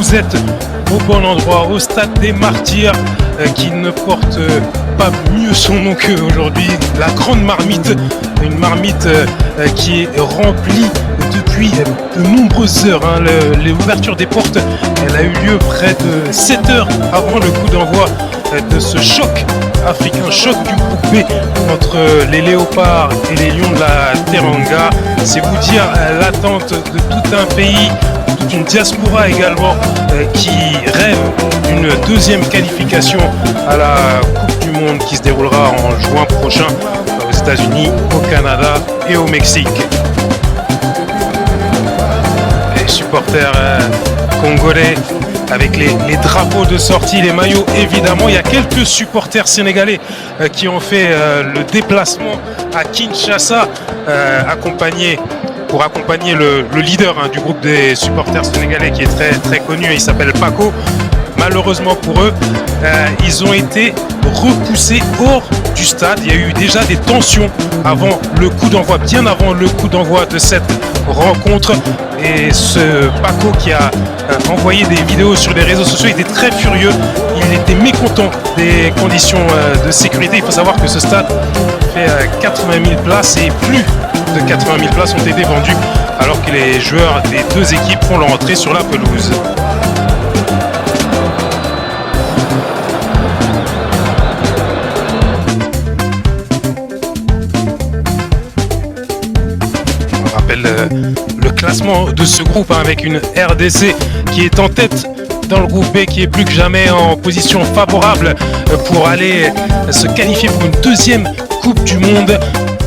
vous êtes au bon endroit, au stade des Martyrs, qui ne porte pas mieux son nom qu'aujourd'hui. La grande marmite, une marmite qui est remplie depuis de nombreuses heures. L'ouverture des portes, elle a eu lieu près de 7 heures avant le coup d'envoi de ce choc africain, choc du groupe B entre les léopards et les lions de la Teranga. C'est vous dire l'attente de tout un pays, toute une diaspora également qui rêve d'une deuxième qualification à la Coupe du Monde qui se déroulera en juin prochain aux États-Unis, au Canada et au Mexique. Les supporters congolais avec les drapeaux de sortie, les maillots évidemment. Il y a quelques supporters sénégalais qui ont fait le déplacement à Kinshasa pour accompagner le leader du groupe des supporters sénégalais qui est très, très connu, il s'appelle Paco. Malheureusement pour eux, ils ont été repoussés hors du stade. Il y a eu déjà des tensions avant le coup d'envoi, bien avant le coup d'envoi de cette rencontre. Et ce Paco qui a envoyé des vidéos sur les réseaux sociaux était très furieux. Il était mécontent des conditions de sécurité. Il faut savoir que ce stade fait 80 000 places et plus de 80 000 places ont été vendues alors que les joueurs des deux équipes font leur entrée sur la pelouse. On rappelle le classement de ce groupe avec une RDC qui est en tête dans le groupe B, qui est plus que jamais en position favorable pour aller se qualifier pour une deuxième Coupe du Monde.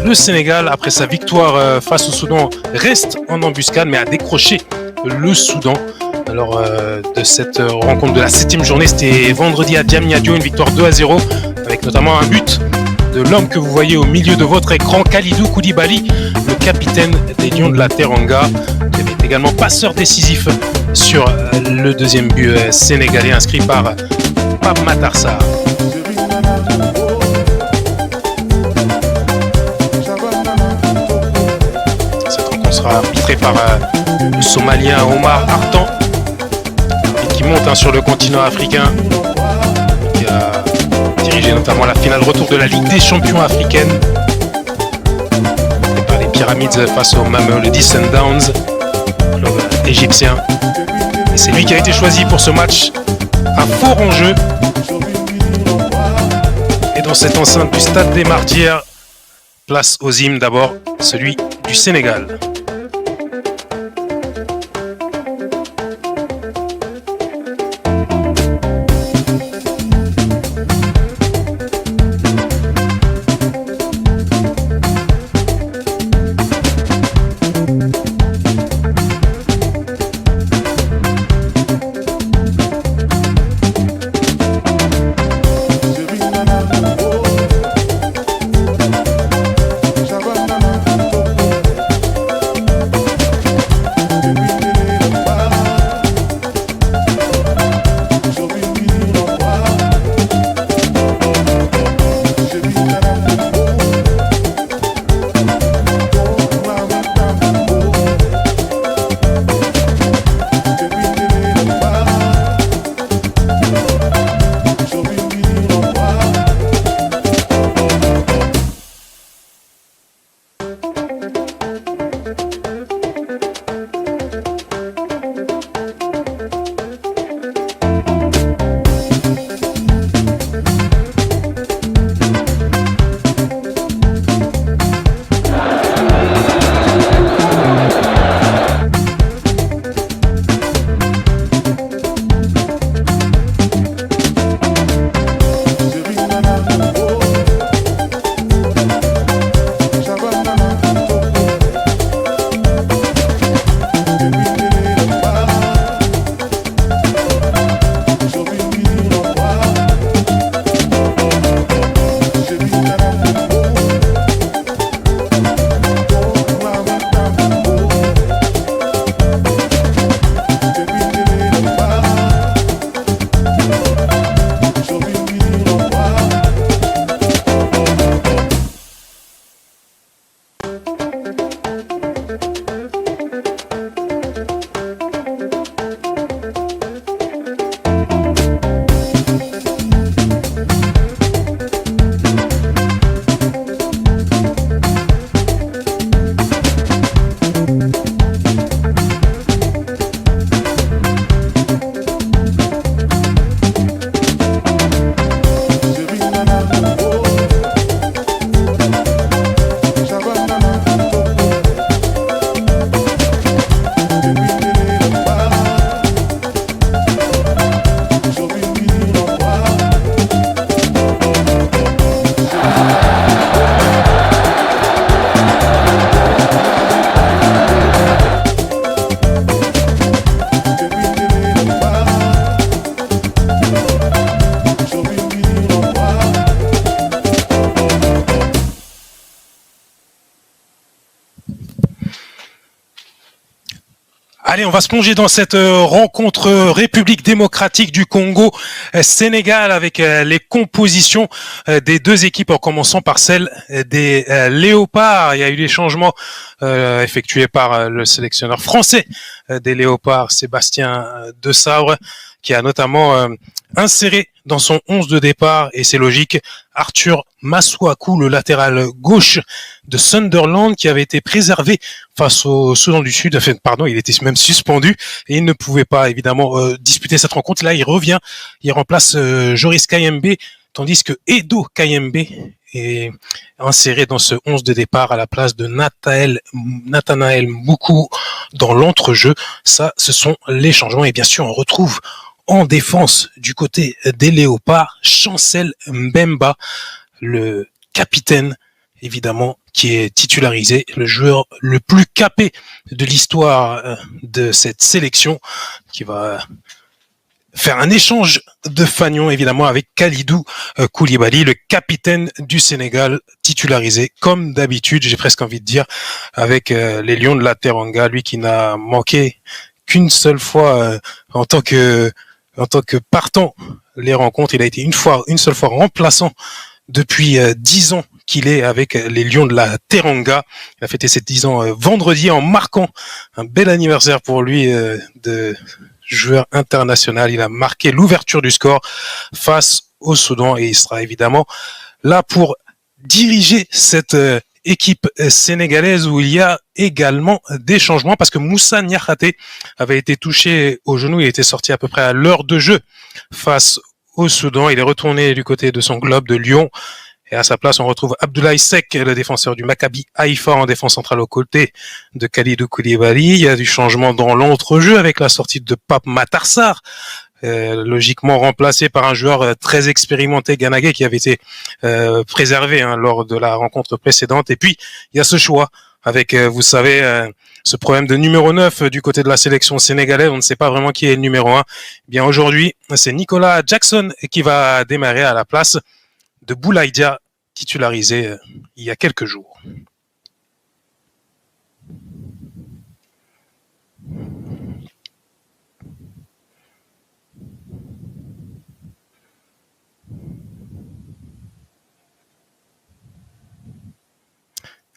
Le Sénégal, après sa victoire face au Soudan, reste en embuscade mais a décroché le Soudan. Alors de cette rencontre de la 7e journée, c'était vendredi à Diamniadio, une victoire 2-0 avec notamment un but de l'homme que vous voyez au milieu de votre écran, Kalidou Koulibaly, le capitaine des Lions de la Teranga, qui avait également passeur décisif sur le deuxième but sénégalais inscrit par Pape Matar Sarr. Cette rencontre sera arbitrée par le Somalien Omar Artan, qui monte sur le continent africain, qui a dirigé notamment la finale retour de la Ligue des champions africaine et par les Pyramides face au Mamelodi Sundowns, club égyptien. Et c'est lui qui a été choisi pour ce match à fort enjeu. Et dans cette enceinte du stade des Martyrs, place aux hymnes d'abord, celui du Sénégal. Allez, on va se plonger dans cette rencontre République démocratique du Congo Sénégal avec les compositions des deux équipes en commençant par celle des Léopards. Il y a eu des changements effectués par le sélectionneur français des Léopards, Sébastien Desabre, qui a notamment inséré dans son 11 de départ, et c'est logique, Arthur Masuaku, le latéral gauche de Sunderland, qui avait été préservé face au Soudan du Sud. Enfin, pardon, il était même suspendu et il ne pouvait pas évidemment disputer cette rencontre. Là, il revient, il remplace Joris Kayembe, tandis que Edo Kayembe est inséré dans ce 11 de départ à la place de Nathanaël Moukou dans l'entrejeu. Ça, ce sont les changements. Et bien sûr, on retrouve en défense du côté des Léopards Chancel Mbemba, le capitaine évidemment, qui est titularisé, le joueur le plus capé de l'histoire de cette sélection, qui va faire un échange de fanion évidemment avec Kalidou Koulibaly, le capitaine du Sénégal, titularisé comme d'habitude, j'ai presque envie de dire, avec les Lions de la Teranga, lui qui n'a manqué qu'une seule fois en tant que partant les rencontres. Il a été une seule fois remplaçant depuis 10 ans qu'il est avec les Lions de la Teranga. Il a fêté ses 10 ans vendredi en marquant un bel anniversaire pour lui de joueur international. Il a marqué l'ouverture du score face au Soudan et il sera évidemment là pour diriger cette équipe sénégalaise où il y a également des changements parce que Moussa Niakhaté avait été touché au genou. Il était sorti à peu près à l'heure de jeu face au Soudan. Il est retourné du côté de son club de Lyon. Et à sa place, on retrouve Abdoulaye Seck, le défenseur du Maccabi Haïfa en défense centrale aux côtés de Kalidou Koulibaly. Il y a du changement dans l'entrejeu avec la sortie de Pape Matar Sarr, logiquement remplacé par un joueur très expérimenté, Ganagé, qui avait été préservé lors de la rencontre précédente. Et puis, il y a ce choix avec, vous savez, ce problème de numéro 9 du côté de la sélection sénégalaise. On ne sait pas vraiment qui est le numéro 1. Bien, aujourd'hui, c'est Nicolas Jackson qui va démarrer à la place de Boulaïdia, titularisé il y a quelques jours.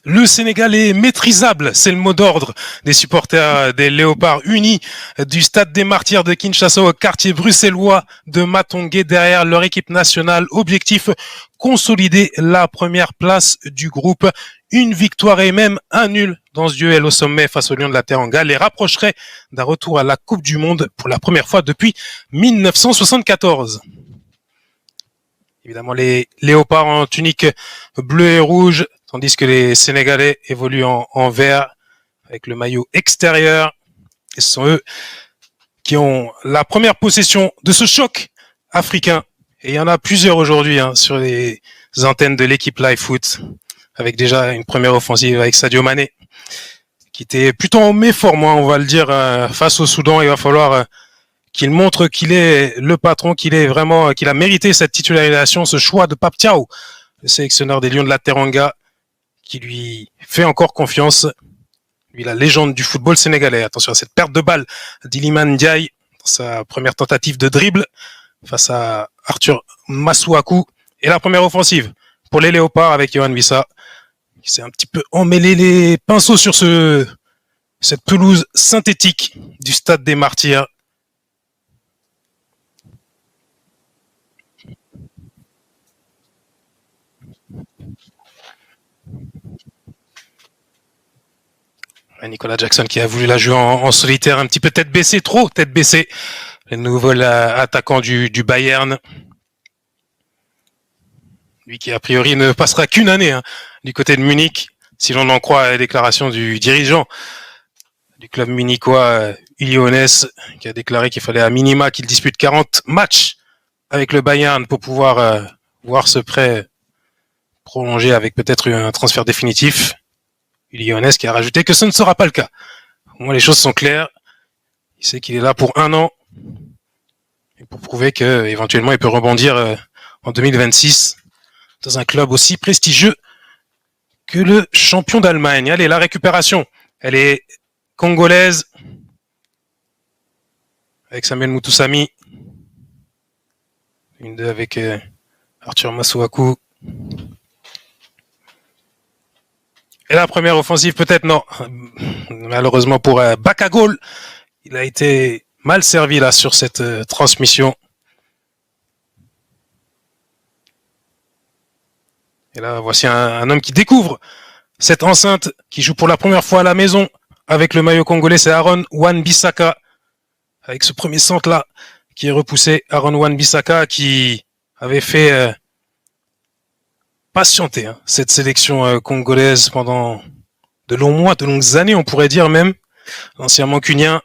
Le Sénégal est maîtrisable, c'est le mot d'ordre des supporters des Léopards unis du Stade des Martyrs de Kinshasa au quartier bruxellois de Matongué derrière leur équipe nationale. Objectif, consolider la première place du groupe. Une victoire et même un nul dans ce duel au sommet face aux Lions de la Teranga les rapprocherait d'un retour à la Coupe du Monde pour la première fois depuis 1974. Évidemment, les Léopards en tunique bleu et rouge, tandis que les Sénégalais évoluent en vert avec le maillot extérieur. Et ce sont eux qui ont la première possession de ce choc africain. Et il y en a plusieurs aujourd'hui sur les antennes de l'équipe Live Foot, avec déjà une première offensive avec Sadio Mané, qui était plutôt en méforme, on va le dire, face au Soudan. Il va falloir qu'il montre qu'il est le patron, qu'il a mérité cette titularisation, ce choix de Pape Thiaw, le sélectionneur des Lions de la Teranga, qui lui fait encore confiance. Lui, la légende du football sénégalais. Attention à cette perte de balle d'Iliman Ndiaye dans sa première tentative de dribble face à Arthur Masuaku. Et la première offensive pour les Léopards avec Yohan Wissa, qui s'est un petit peu emmêlé les pinceaux sur cette pelouse synthétique du Stade des Martyrs. Nicolas Jackson qui a voulu la jouer en solitaire, un petit peu tête baissée, trop tête baissée. Le nouvel attaquant du Bayern. Lui qui a priori ne passera qu'une année du côté de Munich, si l'on en croit la déclaration du dirigeant du club munichois, Uli Hoeneß, qui a déclaré qu'il fallait à minima qu'il dispute 40 matchs avec le Bayern pour pouvoir voir ce prêt prolongé avec peut-être un transfert définitif. Uli Hoeneß qui a rajouté que ce ne sera pas le cas. Au moins les choses sont claires. Il sait qu'il est là pour 1 an et pour prouver qu'éventuellement il peut rebondir en 2026 dans un club aussi prestigieux que le champion d'Allemagne. Allez, la récupération, elle est congolaise. avec Samuel Mutusami. 1-2 avec Arthur Masuaku. Et la première offensive, peut-être non. Malheureusement pour Bakagol, il a été mal servi là sur cette transmission. Et là, voici un homme qui découvre cette enceinte, qui joue pour la première fois à la maison avec le maillot congolais. C'est Aaron Wan-Bissaka, avec ce premier centre là qui est repoussé. Aaron Wan-Bissaka qui avait fait patienter cette sélection congolaise pendant de longs mois, de longues années, on pourrait dire même. L'ancien mancunien.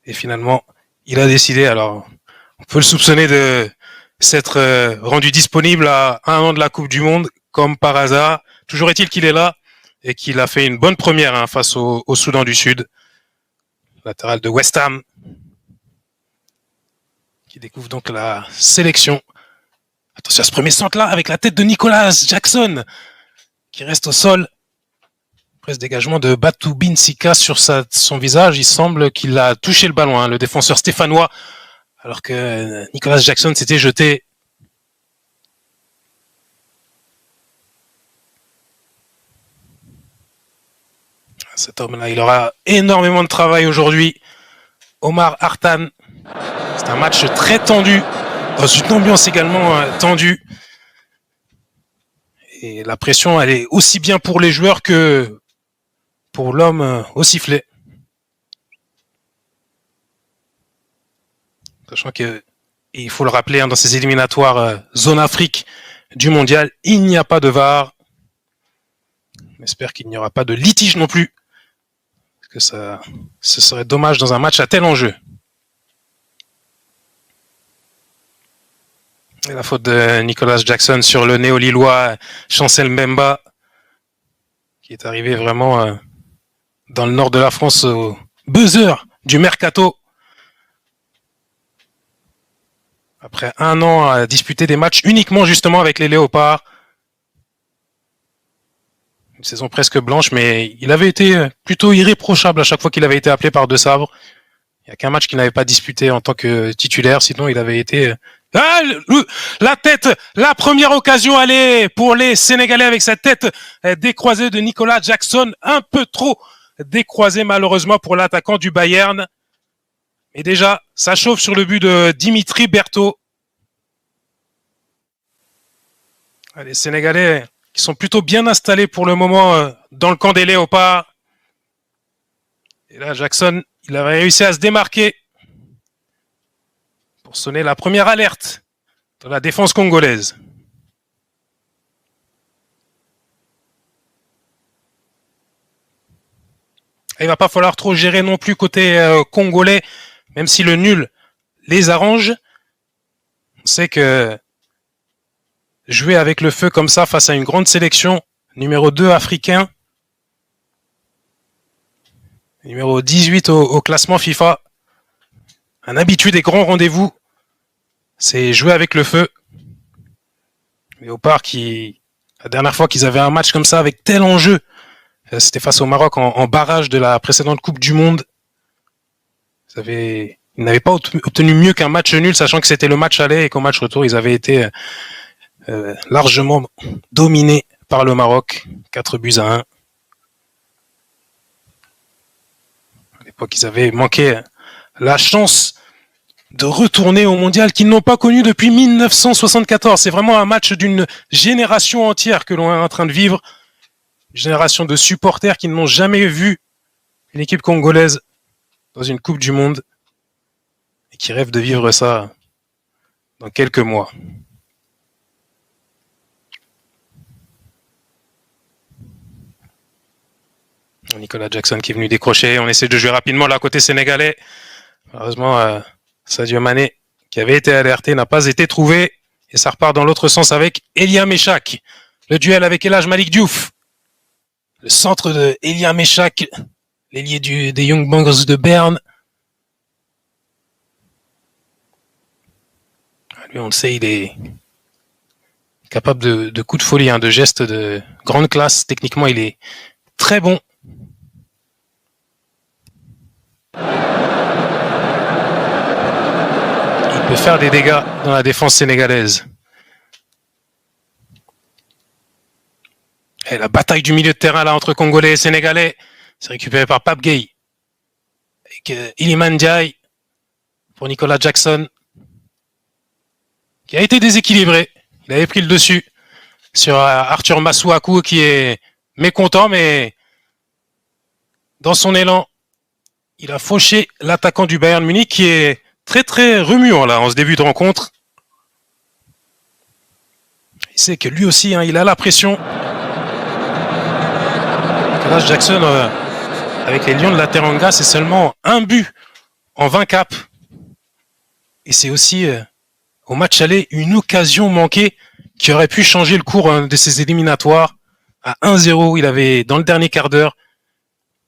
Et finalement, il a décidé, alors on peut le soupçonner de s'être rendu disponible à 1 an de la Coupe du Monde, comme par hasard. Toujours est-il qu'il est là et qu'il a fait une bonne première face au Soudan du Sud. Latéral de West Ham, qui découvre donc la sélection. Attention à ce premier centre-là, avec la tête de Nicolas Jackson, qui reste au sol. Après ce dégagement de Batu Binsika sur son visage, il semble qu'il a touché le ballon, le défenseur stéphanois, alors que Nicolas Jackson s'était jeté. Cet homme-là, il aura énormément de travail aujourd'hui. Omar Artan. C'est un match très tendu, dans une ambiance également tendue. Et la pression, elle est aussi bien pour les joueurs que pour l'homme au sifflet. Sachant que, il faut le rappeler, dans ces éliminatoires zone Afrique du mondial, il n'y a pas de VAR. J'espère qu'il n'y aura pas de litige non plus. Parce que ce serait dommage dans un match à tel enjeu. Et la faute de Nicolas Jackson sur le néo-lillois Chancel Mbemba, qui est arrivé vraiment dans le nord de la France au buzzer du mercato. Après 1 an à disputer des matchs uniquement justement avec les Léopards. Une saison presque blanche, mais il avait été plutôt irréprochable à chaque fois qu'il avait été appelé par De Sabre. Il n'y a qu'un match qu'il n'avait pas disputé en tant que titulaire, sinon il avait été... Ah, la tête, la première occasion, allez, pour les Sénégalais avec cette tête décroisée de Nicolas Jackson, un peu trop décroisée malheureusement pour l'attaquant du Bayern. Et déjà, ça chauffe sur le but de Dimitri Berthaud. Les Sénégalais qui sont plutôt bien installés pour le moment dans le camp des Léopards. Et là, Jackson, il avait réussi à se démarquer pour sonner la première alerte de la défense congolaise. Il ne va pas falloir trop gérer non plus côté congolais, même si le nul les arrange. On sait que jouer avec le feu comme ça face à une grande sélection, numéro 2 africain, numéro 18 au classement FIFA, un habitué des grands rendez-vous, c'est jouer avec le feu. Léopard qui, la dernière fois qu'ils avaient un match comme ça avec tel enjeu, c'était face au Maroc en barrage de la précédente Coupe du Monde. Ils n'avaient pas obtenu mieux qu'un match nul, sachant que c'était le match aller et qu'au match retour, ils avaient été largement dominés par le Maroc, 4-1. À l'époque, ils avaient manqué la chance de retourner au mondial qu'ils n'ont pas connu depuis 1974. C'est vraiment un match d'une génération entière que l'on est en train de vivre. Une génération de supporters qui n'ont jamais vu une équipe congolaise dans une Coupe du Monde et qui rêvent de vivre ça dans quelques mois. Nicolas Jackson qui est venu décrocher. On essaie de jouer rapidement là côté sénégalais. Malheureusement, Sadio Mané, qui avait été alerté, n'a pas été trouvé. Et ça repart dans l'autre sens avec Elia Meshak. Le duel avec El Hadj Malick Diouf. Le centre de Elia Meshak, l'ailier des Young Boys de Berne. Lui, on le sait, il est capable de coups de folie, de gestes de grande classe. Techniquement, il est très bon. de faire des dégâts dans la défense sénégalaise. Et la bataille du milieu de terrain là entre Congolais et Sénégalais, c'est récupéré par Pape Gueye. Avec Iliman Ndiaye pour Nicolas Jackson, qui a été déséquilibré. Il avait pris le dessus sur Arthur Masuaku qui est mécontent, mais dans son élan, il a fauché l'attaquant du Bayern Munich qui est très très remuant là en ce début de rencontre. Il sait que lui aussi, il a la pression. Nicolas Jackson, avec les Lions de la Teranga, c'est seulement un but en 20 caps. Et c'est aussi, au match aller, une occasion manquée qui aurait pu changer le cours de ces éliminatoires. À 1-0, il avait, dans le dernier quart d'heure,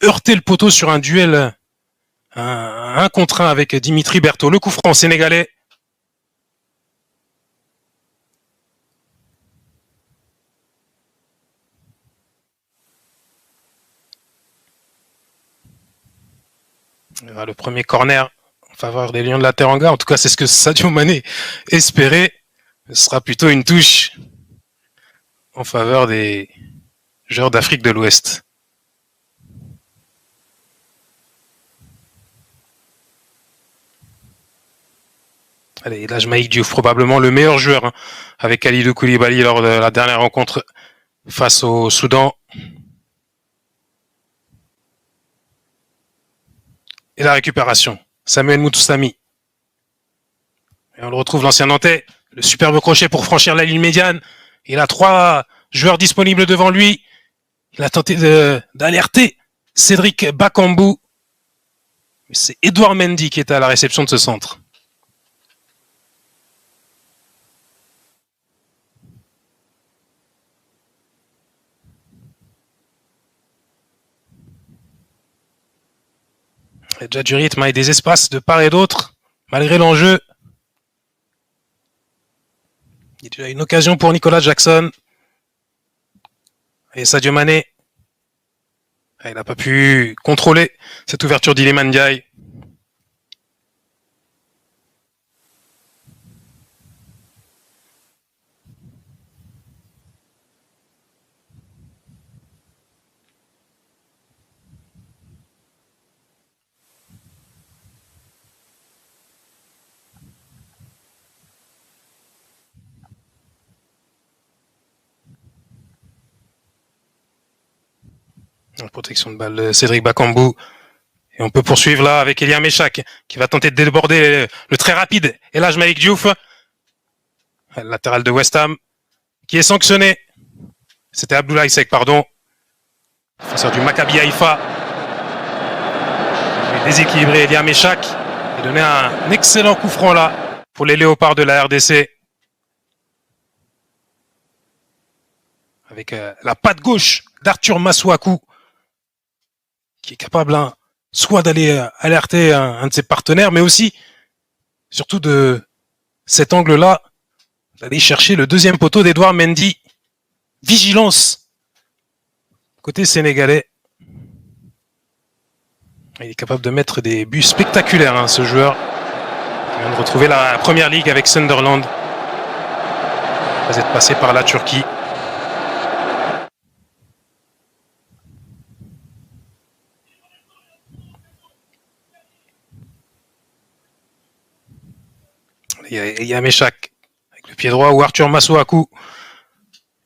heurté le poteau sur un duel, un contre un avec Dimitri Berthaud. Le coup franc sénégalais. Le premier corner en faveur des Lions de la Teranga. En tout cas, c'est ce que Sadio Mané espérait. Ce sera plutôt une touche en faveur des joueurs d'Afrique de l'Ouest. Allez, là, Jamaïque Diouf, probablement le meilleur joueur avec Kalidou Koulibaly lors de la dernière rencontre face au Soudan. Et la récupération. Samuel Moutoussamy. Et on le retrouve, l'ancien Nantais. Le superbe crochet pour franchir la ligne médiane. Il a 3 joueurs disponibles devant lui. Il a tenté d'alerter Cédric Bakambu. C'est Edouard Mendy qui est à la réception de ce centre. Il y a déjà du rythme et des espaces de part et d'autre, malgré l'enjeu. Il y a déjà une occasion pour Nicolas Jackson. Et Sadio Mané. Il n'a pas pu contrôler cette ouverture d'Iliman Ndiaye. Protection de balle de Cédric Bakambu. Et on peut poursuivre là avec Elia Meshak qui va tenter de déborder le très rapide Elhaj Malick Diouf. Le latéral de West Ham qui est sanctionné. C'était Abdoulaye Seck, pardon. Défenseur du Maccabi Haïfa. Il a déséquilibré Elia Meshak et donné un excellent coup franc là pour les Léopards de la RDC. Avec la patte gauche d'Arthur Masuaku qui est capable soit d'aller alerter un de ses partenaires, mais aussi, surtout de cet angle-là, d'aller chercher le deuxième poteau d'Edouard Mendy. Vigilance côté sénégalais. Il est capable de mettre des buts spectaculaires, ce joueur. Il vient de retrouver la première ligue avec Sunderland. Il va être passé par la Turquie. Il y a Meshak avec le pied droit ou Arthur Masuaku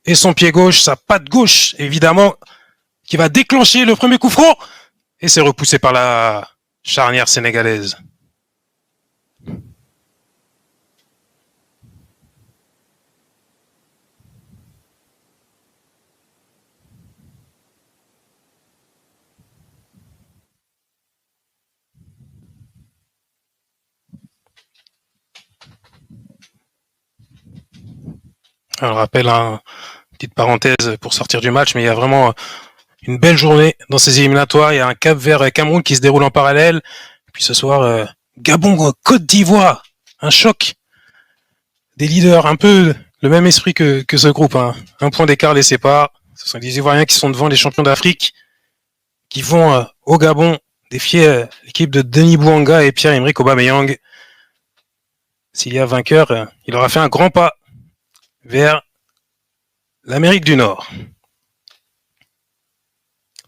et son pied gauche, sa patte gauche évidemment, qui va déclencher le premier coup franc et c'est repoussé par la charnière sénégalaise. Je rappelle, petite parenthèse pour sortir du match, mais il y a vraiment une belle journée dans ces éliminatoires. Il y a un Cap Vert Cameroun qui se déroule en parallèle. Puis ce soir, Gabon Côte d'Ivoire. Un choc des leaders, un peu le même esprit que ce groupe. Un point d'écart les sépare. Ce sont les Ivoiriens qui sont devant les champions d'Afrique, qui vont au Gabon défier l'équipe de Denis Bouanga et Pierre-Emerick Aubameyang. s'il y a vainqueur, il aura fait un grand pas vers l'Amérique du Nord.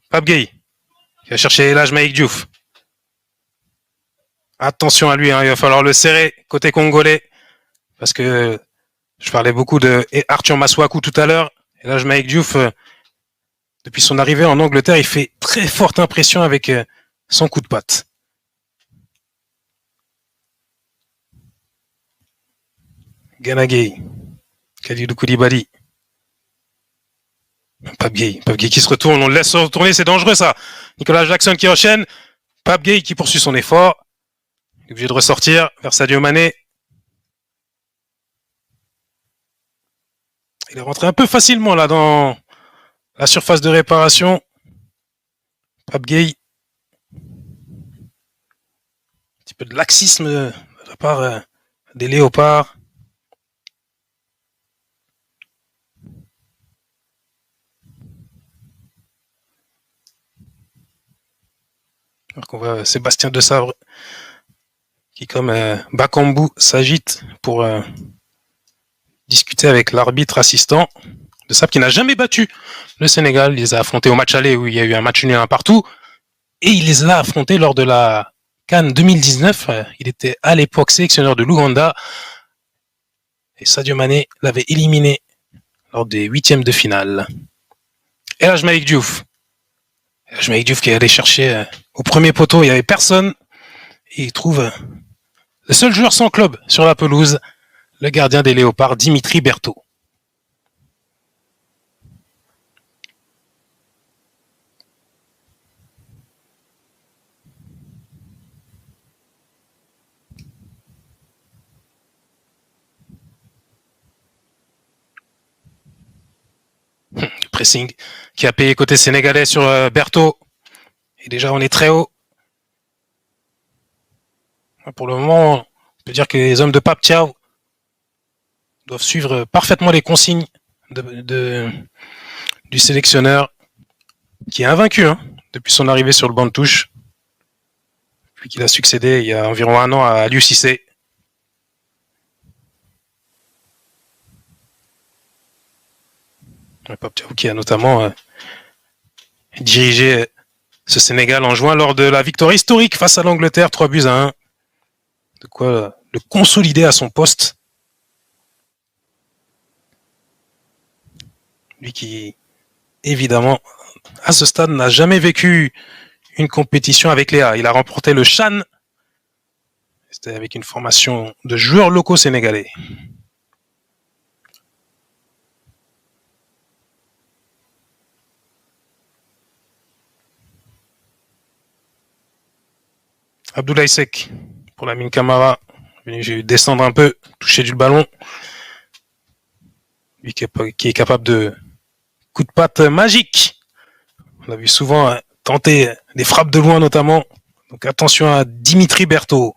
Pape Gueye qui va chercher l'âge Malik Diouf. Attention à lui, hein, il va falloir le serrer côté congolais parce que je parlais beaucoup de Arthur Maswaku tout à l'heure. Et l'âge Malik Diouf, depuis son arrivée en Angleterre, il fait très forte impression avec son coup de patte. Gana Gueye, Kalidou Koulibaly. Pape Gueye qui se retourne, on le laisse se retourner, c'est dangereux ça. Nicolas Jackson qui enchaîne, Pape Gueye qui poursuit son effort. Il est obligé de ressortir vers Sadio Mané. Il est rentré un peu facilement là dans la surface de réparation. Pape Gueye. Un petit peu de laxisme de la part des Léopards. Alors qu'on voit Sébastien Desabre qui, comme Bakambu, s'agite pour discuter avec l'arbitre assistant. Desabre qui n'a jamais battu le Sénégal. Il les a affrontés au match aller où il y a eu un match nul un partout. Et il les a affrontés lors de la CAN 2019. Il était à l'époque sélectionneur de l'Ouganda. Et Sadio Mané l'avait éliminé lors des huitièmes de finale. Et là, Malik Diouf. Malik Diouf qui est allé chercher au premier poteau, il n'y avait personne. Et il trouve le seul joueur sans club sur la pelouse, le gardien des Léopards, Dimitri Berthaud. Le pressing qui a payé côté sénégalais sur Berthaud. Et déjà, on est très haut. Pour le moment, on peut dire que les hommes de Pape Thiaw doivent suivre parfaitement les consignes du sélectionneur qui est invaincu depuis son arrivée sur le banc de touche, puis qu'il a succédé il y a environ un an à Aliou Cissé. Pape Thiaw qui a notamment dirigé ce Sénégal en juin lors de la victoire historique face à l'Angleterre, 3-1. De quoi le consolider à son poste. Lui qui, évidemment, à ce stade, n'a jamais vécu une compétition avec Léa. Il a remporté le Chan. C'était avec une formation de joueurs locaux sénégalais. Abdoulaye Seck pour Lamine Camara. J'ai eu descendre un peu, toucher du ballon. Lui qui est capable de coup de patte magique. On l'a vu souvent tenter des frappes de loin notamment. Donc attention à Dimitri Berthaud.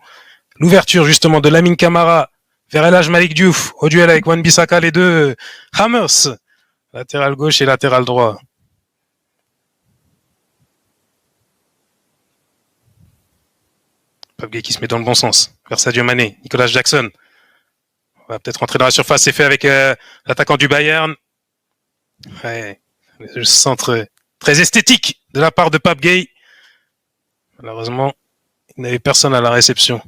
L'ouverture justement de Lamine Camara vers El Hadj Malik Diouf au duel avec Wan-Bissaka, les deux Hammers, latéral gauche et latéral droit. Pape Gueye qui se met dans le bon sens vers Sadio Mané, Nicolas Jackson. On va peut-être rentrer dans la surface, c'est fait avec l'attaquant du Bayern. Ouais, le centre très esthétique de la part de Pape Gueye. Malheureusement, il n'avait personne à la réception.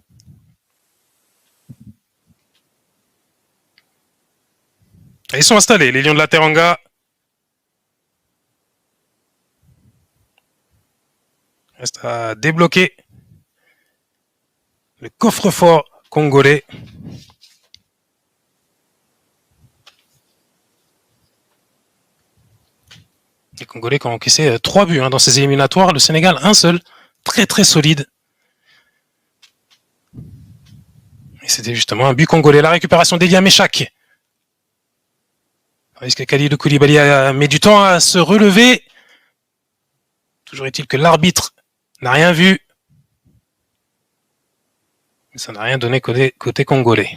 Et ils sont installés, les Lions de la Teranga. Reste à débloquer le coffre-fort congolais. Les Congolais qui ont encaissé 3 buts dans ces éliminatoires. Le Sénégal, un seul. Très très solide. Et c'était justement un but congolais. La récupération d'Elia Meshak. Est-ce que Kalidou Koulibaly met du temps à se relever? Toujours est-il que l'arbitre n'a rien vu. Mais ça n'a rien donné côté congolais.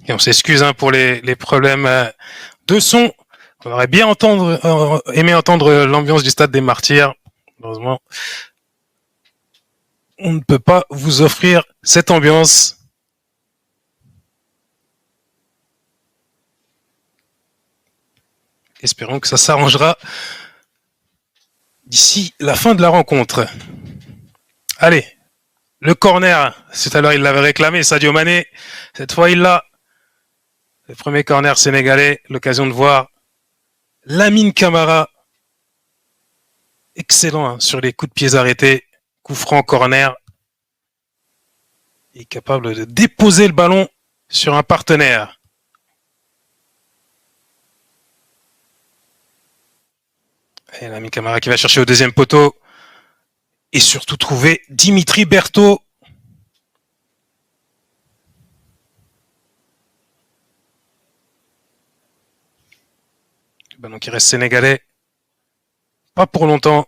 Et on s'excuse pour les problèmes de son. On aurait bien aimé entendre l'ambiance du stade des Martyrs. Heureusement, on ne peut pas vous offrir cette ambiance. Espérons que ça s'arrangera d'ici la fin de la rencontre. Allez, le corner, tout à l'heure il l'avait réclamé, Sadio Mané. Cette fois il l'a. Le premier corner sénégalais, l'occasion de voir Lamine Camara. Excellent sur les coups de pied arrêtés. Coup franc, corner. Il est capable de déposer le ballon sur un partenaire. Et Lamine Camara qui va chercher au deuxième poteau. Et surtout trouver Dimitri Berthaud. Le ballon qui reste sénégalais. Pas pour longtemps.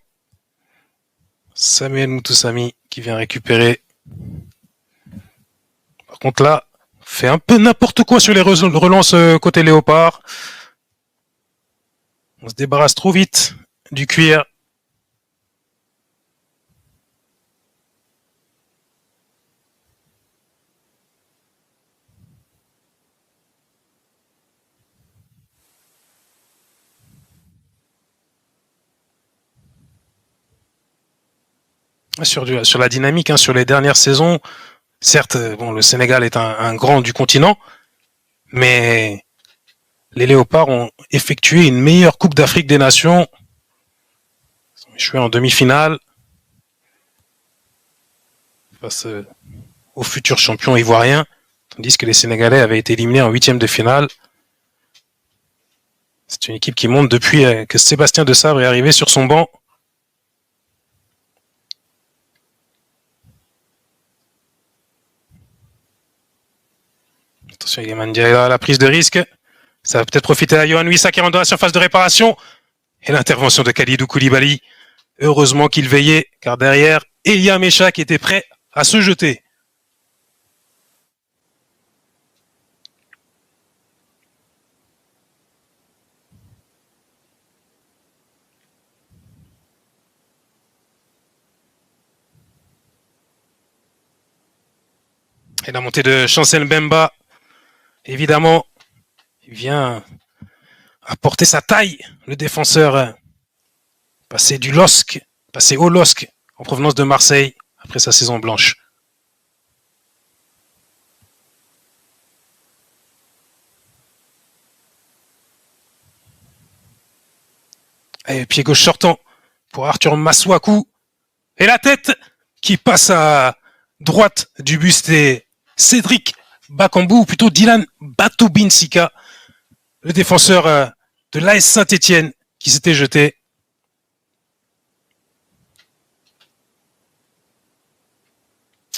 Samuel Moutoussamy qui vient récupérer. Par contre là, fait un peu n'importe quoi sur les relances côté Léopard. On se débarrasse trop vite du cuir. Sur la dynamique, sur les dernières saisons, certes, le Sénégal est un grand du continent, mais les Léopards ont effectué une meilleure Coupe d'Afrique des Nations. Ils ont échoué en demi-finale face aux futurs champions ivoiriens, tandis que les Sénégalais avaient été éliminés en huitième de finale. C'est une équipe qui monte depuis que Sébastien Desabre est arrivé sur son banc. Attention, Iliman Ndiaye à la prise de risque. Ça va peut-être profiter à Yohan Wissa qui rentre dans la surface de réparation. Et l'intervention de Kalidou Koulibaly. Heureusement qu'il veillait, car derrière, Elia Mecha qui était prêt à se jeter. Et la montée de Chancel Mbemba, évidemment, il vient apporter sa taille, le défenseur passé au LOSC en provenance de Marseille après sa saison blanche. Et pied gauche sortant pour Arthur Masuaku. Et la tête qui passe à droite du buste et Cédric Bakambu, ou plutôt Dylan Batobinsika, le défenseur de l'AS Saint-Etienne qui s'était jeté.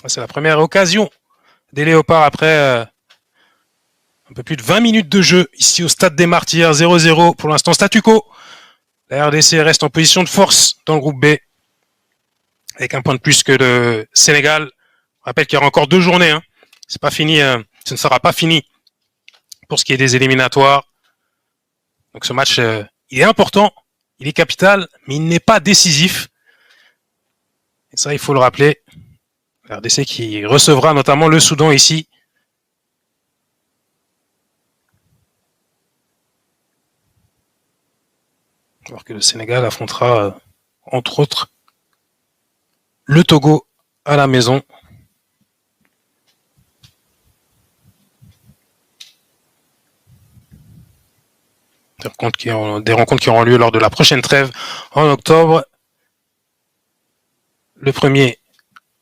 C'est la première occasion des Léopards après un peu plus de 20 minutes de jeu ici au stade des Martyrs, 0-0 pour l'instant statu quo. La RDC reste en position de force dans le groupe B avec un point de plus que le Sénégal. Je rappelle qu'il y aura encore 2 journées. C'est pas fini, ce ne sera pas fini pour ce qui est des éliminatoires. Donc ce match, il est important, il est capital, mais il n'est pas décisif. Et ça, il faut le rappeler. La RDC qui recevra notamment le Soudan ici. Alors que le Sénégal affrontera, entre autres, le Togo à la maison. Des rencontres qui auront lieu lors de la prochaine trêve en octobre. Le premier,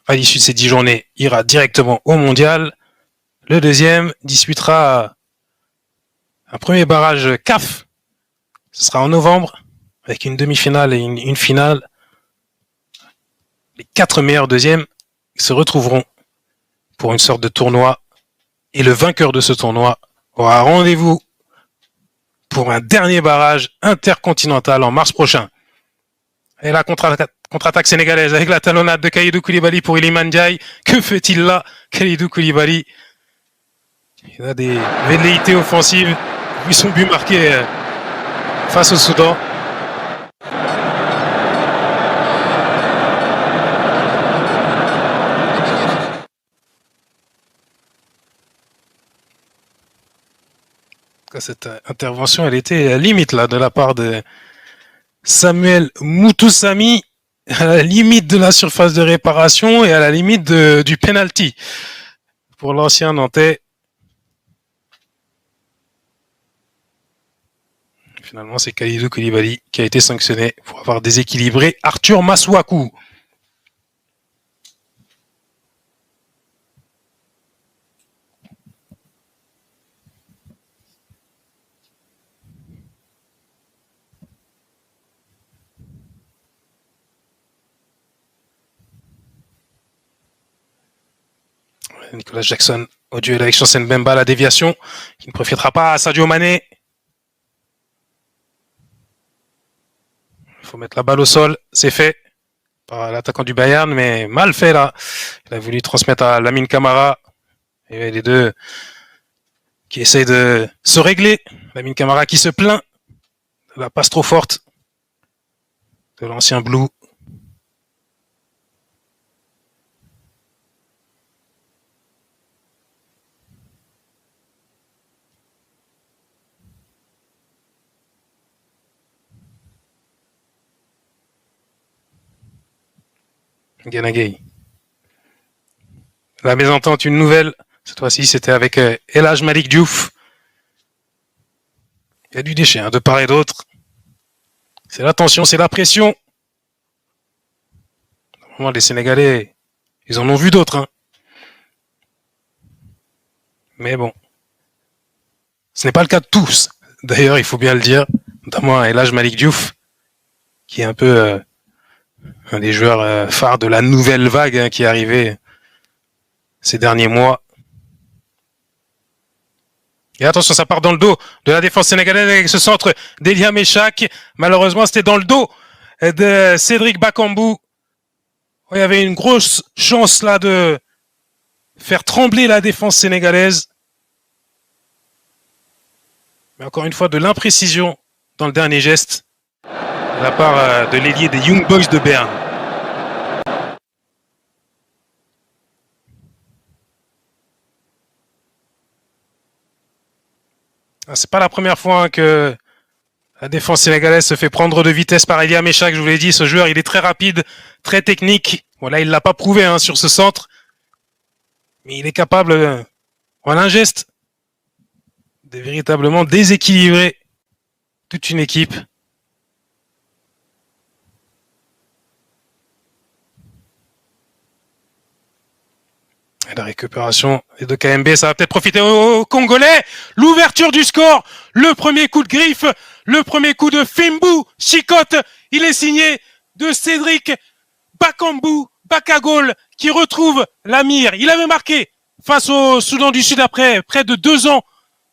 à l'issue de ces 10 journées, ira directement au mondial. Le deuxième disputera un premier barrage CAF. Ce sera en novembre, avec une demi-finale et une finale. Les 4 meilleurs deuxièmes se retrouveront pour une sorte de tournoi. Et le vainqueur de ce tournoi aura rendez-vous pour un dernier barrage intercontinental en mars prochain. Et la contre-attaque sénégalaise avec la talonnade de Kalidou Koulibaly pour Iliman Ndiaye. Que fait-il là, Kalidou Koulibaly, Il a des velléités offensives, vu son but marqué face au Soudan. Cette intervention, elle était limite là de la part de Samuel Moutoussamy, à la limite de la surface de réparation et à la limite du penalty pour l'ancien Nantais. Finalement, c'est Kalidou Koulibaly qui a été sanctionné pour avoir déséquilibré Arthur Masuaku. Nicolas Jackson au duel avec Chancel Mbemba, la déviation qui ne profitera pas à Sadio Mané. Il faut mettre la balle au sol, c'est fait par l'attaquant du Bayern, mais mal fait là. Il a voulu transmettre à Lamine Camara. Et les deux qui essayent de se régler. Lamine Camara qui se plaint de la passe trop forte de l'ancien Blue. Ganagay. La mésentente, une nouvelle. Cette fois-ci, c'était avec El Hadj Malick Diouf. Il y a du déchet, hein, de part et d'autre. C'est la tension, c'est la pression. Normalement, les Sénégalais, ils en ont vu d'autres. Hein. Mais bon, ce n'est pas le cas de tous. D'ailleurs, il faut bien le dire, notamment El Hadj Malick Diouf, qui est un peu un des joueurs phares de la nouvelle vague hein, qui est arrivée ces derniers mois. Et attention, ça part dans le dos de la défense sénégalaise avec ce centre d'Elia Meshak. Malheureusement, c'était dans le dos de Cédric Bakambu. Il y avait une grosse chance là de faire trembler la défense sénégalaise. Mais encore une fois, de l'imprécision dans le dernier geste de la part de l'ailier des Young Boys de Berne. C'est pas la première fois que la défense sénégalaise se fait prendre de vitesse par Elia Meshak. Je vous l'ai dit, ce joueur, il est très rapide, très technique. Voilà, il l'a pas prouvé hein, sur ce centre. Mais il est capable, en un geste, de véritablement déséquilibrer toute une équipe. Et la récupération de KMB, ça va peut-être profiter aux Congolais. L'ouverture du score, le premier coup de griffe, le premier coup de Fimbu Chicotte. Il est signé de Cédric Bakambu Bakagol qui retrouve la mire. Il avait marqué face au Soudan du Sud après près de 2 ans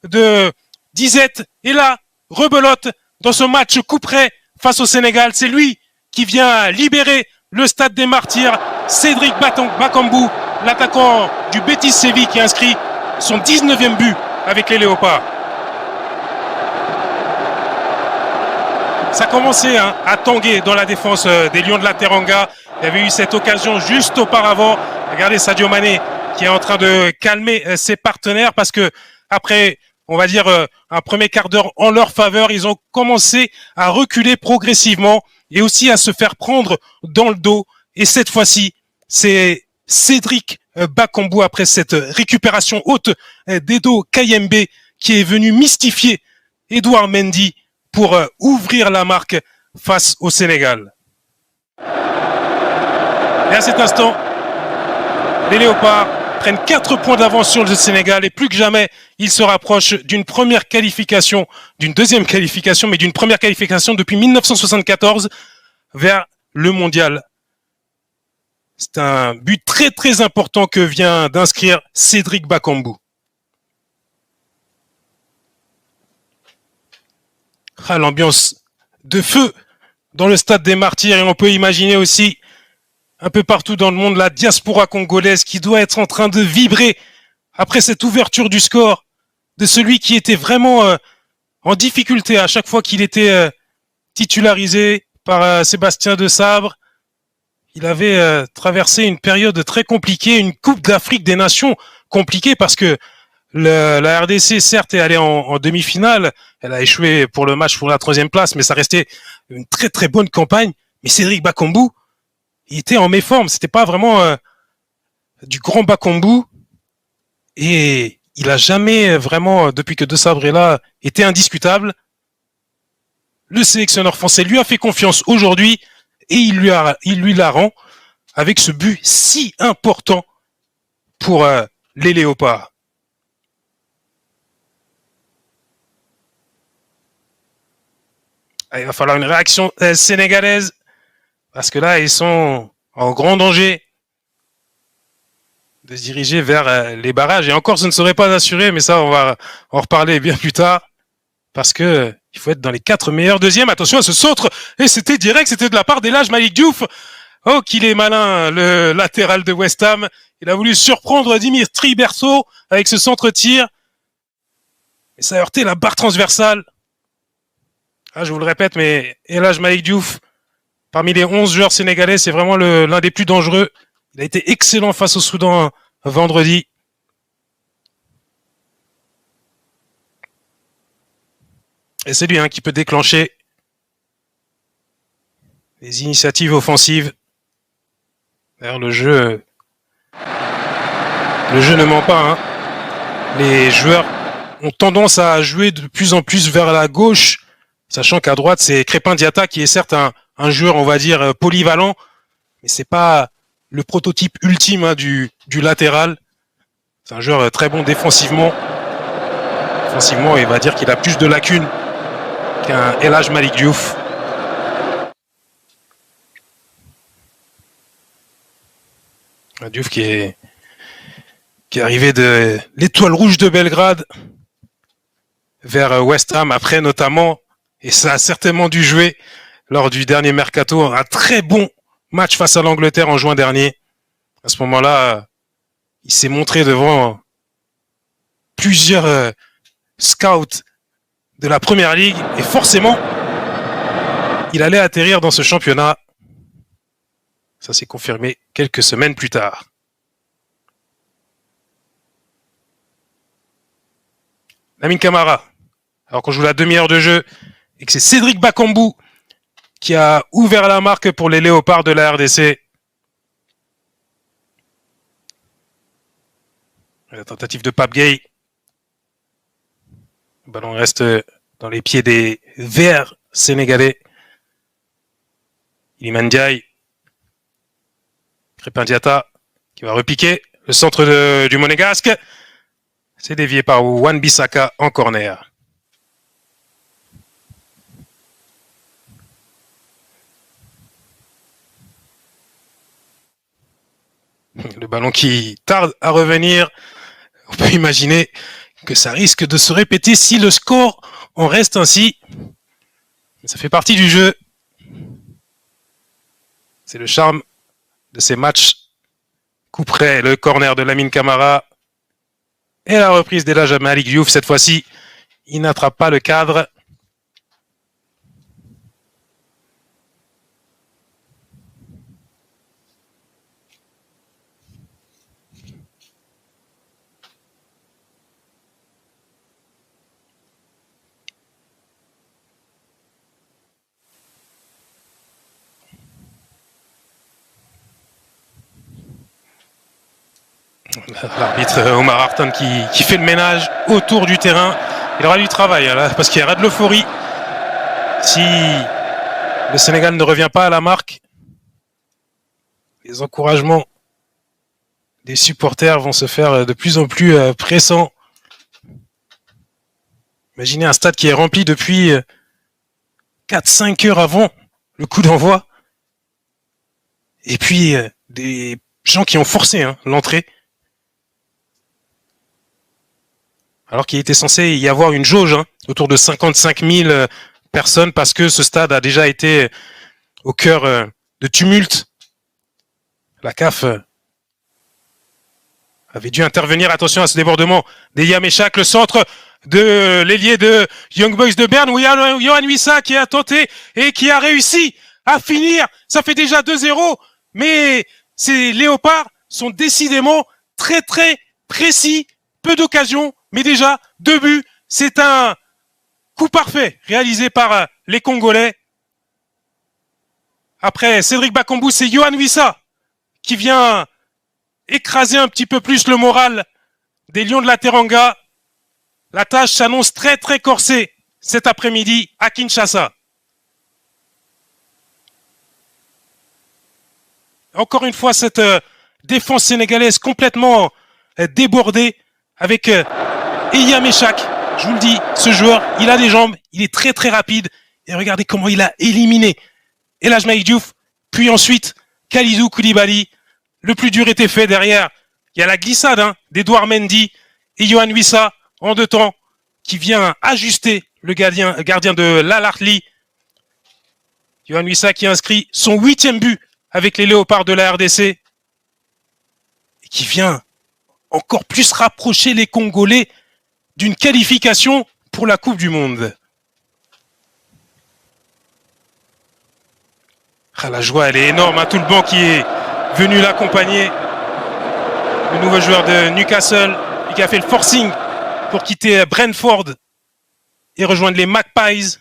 de disette. Et là, rebelote dans ce match coup près face au Sénégal. C'est lui qui vient libérer le stade des Martyrs. Cédric Bakambu, l'attaquant du Betis Séville qui inscrit son 19e but avec les Léopards. Ça commençait hein, à tanguer dans la défense des Lions de la Teranga. Il y avait eu cette occasion juste auparavant. Regardez Sadio Mané qui est en train de calmer ses partenaires parce que après, on va dire, un premier quart d'heure en leur faveur, ils ont commencé à reculer progressivement et aussi à se faire prendre dans le dos. Et cette fois-ci, c'est Cédric Bakambu, après cette récupération haute d'Edo Kayembe, qui est venu mystifier Edouard Mendy pour ouvrir la marque face au Sénégal. Et à cet instant, les Léopards prennent 4 points d'avance sur le Sénégal et plus que jamais, ils se rapprochent d'une première qualification, d'une deuxième qualification, mais d'une première qualification depuis 1974 vers le mondial. C'est un but très très important que vient d'inscrire Cédric Bakambu. Ah, l'ambiance de feu dans le stade des Martyrs et on peut imaginer aussi un peu partout dans le monde la diaspora congolaise qui doit être en train de vibrer après cette ouverture du score de celui qui était vraiment en difficulté à chaque fois qu'il était titularisé par Sébastien Desabre. Il avait traversé une période très compliquée, une Coupe d'Afrique des Nations compliquée parce que la RDC, certes, est allée en demi-finale. Elle a échoué pour le match pour la 3e place, mais ça restait une très très bonne campagne. Mais Cédric Bakambu, il était en méforme. C'était pas vraiment du grand Bakambu. Et il a jamais vraiment, depuis que Desabre est là, été indiscutable. Le sélectionneur français lui a fait confiance aujourd'hui et il lui la rend avec ce but si important pour les Léopards. Il va falloir une réaction sénégalaise parce que là, ils sont en grand danger de se diriger vers les barrages. Et encore, ce ne serait pas assuré, mais ça, on va en reparler bien plus tard parce que il faut être dans les 4 meilleurs deuxièmes. Attention à ce centre, et c'était direct, c'était de la part d'Elhadji Malick Diouf. Oh, qu'il est malin, le latéral de West Ham. Il a voulu surprendre Dimitri Berceau avec ce centre-tir. Et ça a heurté la barre transversale. Ah, je vous le répète, mais Elhadji Malick Diouf, parmi les 11 joueurs sénégalais, c'est vraiment l'un des plus dangereux. Il a été excellent face au Soudan vendredi. Et c'est lui qui peut déclencher les initiatives offensives. D'ailleurs, le jeu ne ment pas. Les joueurs ont tendance à jouer de plus en plus vers la gauche, sachant qu'à droite, c'est Crépin Diatta qui est certes un joueur, on va dire, polyvalent, mais c'est pas le prototype ultime du latéral. C'est un joueur très bon défensivement. Offensivement, il va dire qu'il a plus de lacunes qu'un Elhadji Malick Diouf. Un Diouf qui est arrivé de l'Étoile Rouge de Belgrade vers West Ham après notamment, et ça a certainement dû jouer lors du dernier mercato, un très bon match face à l'Angleterre en juin dernier. À ce moment-là, il s'est montré devant plusieurs scouts de la Première Ligue et forcément, il allait atterrir dans ce championnat. Ça s'est confirmé quelques semaines plus tard. Lamine Camara, alors qu'on joue la demi-heure de jeu et que c'est Cédric Bakambu qui a ouvert la marque pour les Léopards de la RDC. La tentative de Pape Gueye. Le ballon reste dans les pieds des Verts sénégalais. Iliman Ndiaye. Crépin Diatta qui va repiquer le centre du Monégasque. C'est dévié par Wan-Bissaka en corner. Le ballon qui tarde à revenir. On peut imaginer que ça risque de se répéter si le score en reste ainsi. Ça fait partie du jeu. C'est le charme de ces matchs. Coup près, le corner de Lamine Camara. Et la reprise d'Elhadji Malick Diouf. Cette fois-ci, il n'attrape pas le cadre. L'arbitre Omar Hartan qui fait le ménage autour du terrain. Il aura du travail là, parce qu'il y aura de l'euphorie. Si le Sénégal ne revient pas à la marque, les encouragements des supporters vont se faire de plus en plus pressants. Imaginez un stade qui est rempli depuis 4-5 heures avant le coup d'envoi. Et puis des gens qui ont forcé l'entrée. Alors qu'il était censé y avoir une jauge autour de 55 000 personnes parce que ce stade a déjà été au cœur de tumulte. La CAF avait dû intervenir. Attention à ce débordement d'Elia Meshak, le centre de l'ailier de Young Boys de Berne, où il y a Yohan Wissa qui a tenté et qui a réussi à finir. Ça fait déjà 2-0, mais ces léopards sont décidément très très précis, peu d'occasions, mais déjà 2 buts. C'est un coup parfait réalisé par les Congolais. Après Cédric Bakambu, c'est Yohan Wissa qui vient écraser un petit peu plus le moral des Lions de la Teranga. La tâche s'annonce très très corsée cet après-midi à Kinshasa. Encore une fois, cette défense sénégalaise complètement débordée avec Elia Meshak. Je vous le dis, ce joueur, il a des jambes, il est très très rapide. Et regardez comment il a éliminé El Hadj Malick Diouf. Puis ensuite, Kalidou Koulibaly. Le plus dur était fait derrière. Il y a la glissade d'Edouard Mendy et Yohan Wissa en 2 temps qui vient ajuster le gardien de l'Al Ahly. Yohan Wissa qui inscrit son 8e but avec les Léopards de la RDC et qui vient encore plus rapprocher les Congolais d'une qualification pour la Coupe du Monde. Ah, la joie, elle est énorme. Tout le banc qui est venu l'accompagner. Le nouveau joueur de Newcastle et qui a fait le forcing pour quitter Brentford et rejoindre les Magpies.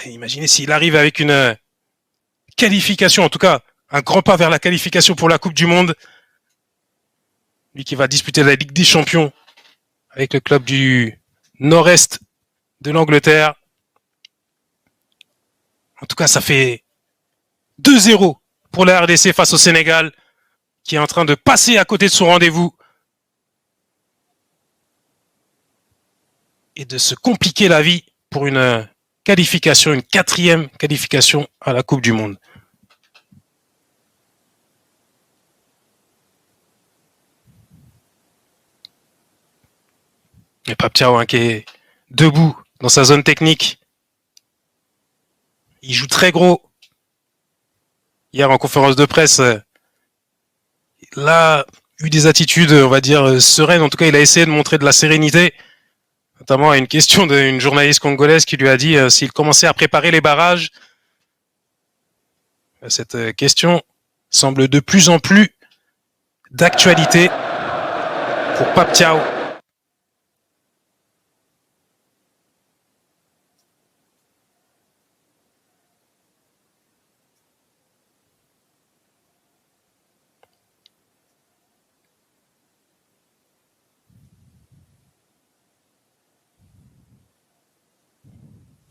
Imaginez s'il arrive avec une qualification, en tout cas un grand pas vers la qualification pour la Coupe du Monde. Lui qui va disputer la Ligue des Champions avec le club du nord-est de l'Angleterre. En tout cas, ça fait 2-0 pour la RDC face au Sénégal, qui est en train de passer à côté de son rendez-vous et de se compliquer la vie pour une qualification, une 4e qualification à la Coupe du Monde. Et Pape Thiaw qui est debout dans sa zone technique. Il joue très gros. Hier en conférence de presse, il a eu des attitudes, on va dire, sereines. En tout cas, il a essayé de montrer de la sérénité, notamment à une question d'une journaliste congolaise qui lui a dit s'il commençait à préparer les barrages. Cette question semble de plus en plus d'actualité pour Pape Thiaw.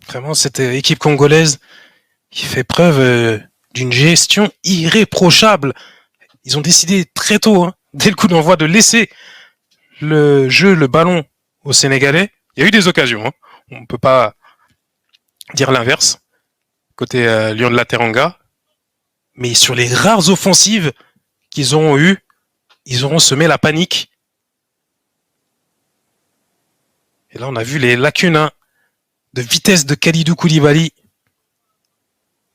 Vraiment, cette équipe congolaise qui fait preuve d'une gestion irréprochable. Ils ont décidé très tôt, dès le coup d'envoi, de laisser le jeu, le ballon aux Sénégalais. Il y a eu des occasions, on ne peut pas dire l'inverse, côté Lions de la Teranga. Mais sur les rares offensives qu'ils ont eues, ils auront semé la panique. Et là, on a vu les lacunes de vitesse de Kalidou Koulibaly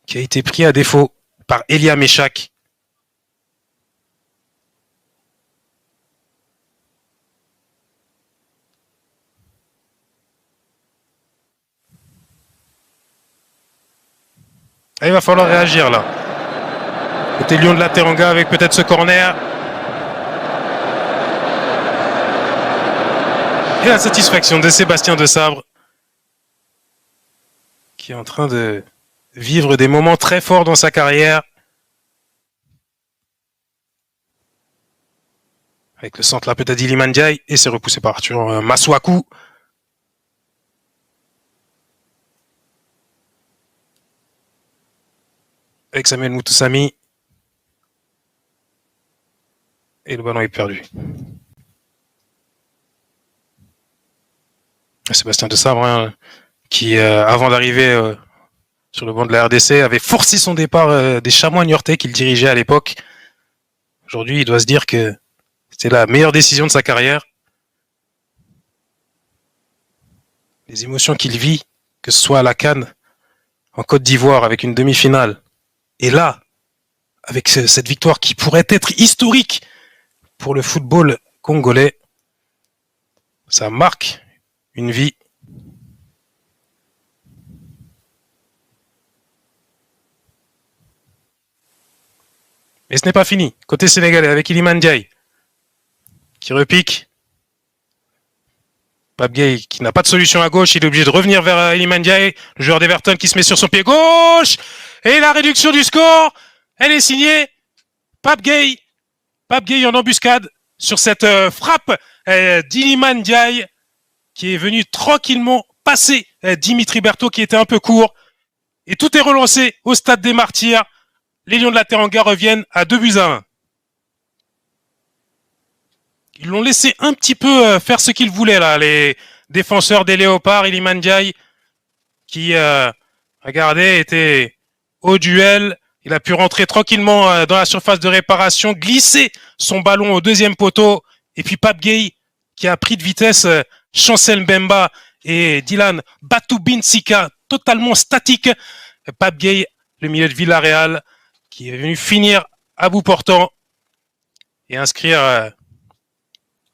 qui a été pris à défaut par Elia Meshak. Et il va falloir réagir là. Côté Lions de la Teranga avec peut-être ce corner. Et la satisfaction de Sébastien Desabre qui est en train de vivre des moments très forts dans sa carrière. Avec le centre là peut-être d'Iliman Ndiaye et c'est repoussé par Arthur Masuaku. Avec Samuel Moutoussamy. Et le ballon est perdu. Sébastien Desabre, qui, avant d'arriver sur le banc de la RDC, avait forcé son départ des Chamois niortais qu'il dirigeait à l'époque. Aujourd'hui, il doit se dire que c'était la meilleure décision de sa carrière. Les émotions qu'il vit, que ce soit à la CAN, en Côte d'Ivoire, avec une demi-finale, et là, avec cette victoire qui pourrait être historique pour le football congolais. Ça marque une vie. Mais ce n'est pas fini. Côté sénégalais avec Iliman Ndiaye qui repique. Pape Gueye qui n'a pas de solution à gauche, il est obligé de revenir vers Iliman Ndiaye, le joueur d'Everton qui se met sur son pied gauche. Et la réduction du score, elle est signée. Pape Gueye en embuscade sur cette frappe d'Iliman Ndiaye qui est venu tranquillement passer Dimitri Berthaud qui était un peu court. Et tout est relancé au stade des Martyrs. Les Lions de la Teranga reviennent à 2-1. Ils l'ont laissé un petit peu faire ce qu'ils voulaient là, les défenseurs des Léopards, Iliman Ndiaye, qui, regardez, était au duel. Il a pu rentrer tranquillement dans la surface de réparation, glisser son ballon au deuxième poteau. Et puis Pape Gueye, qui a pris de vitesse Chancel Mbemba et Dylan Batubinsika, totalement statique. Pape Gueye, le milieu de Villarreal, qui est venu finir à bout portant et inscrire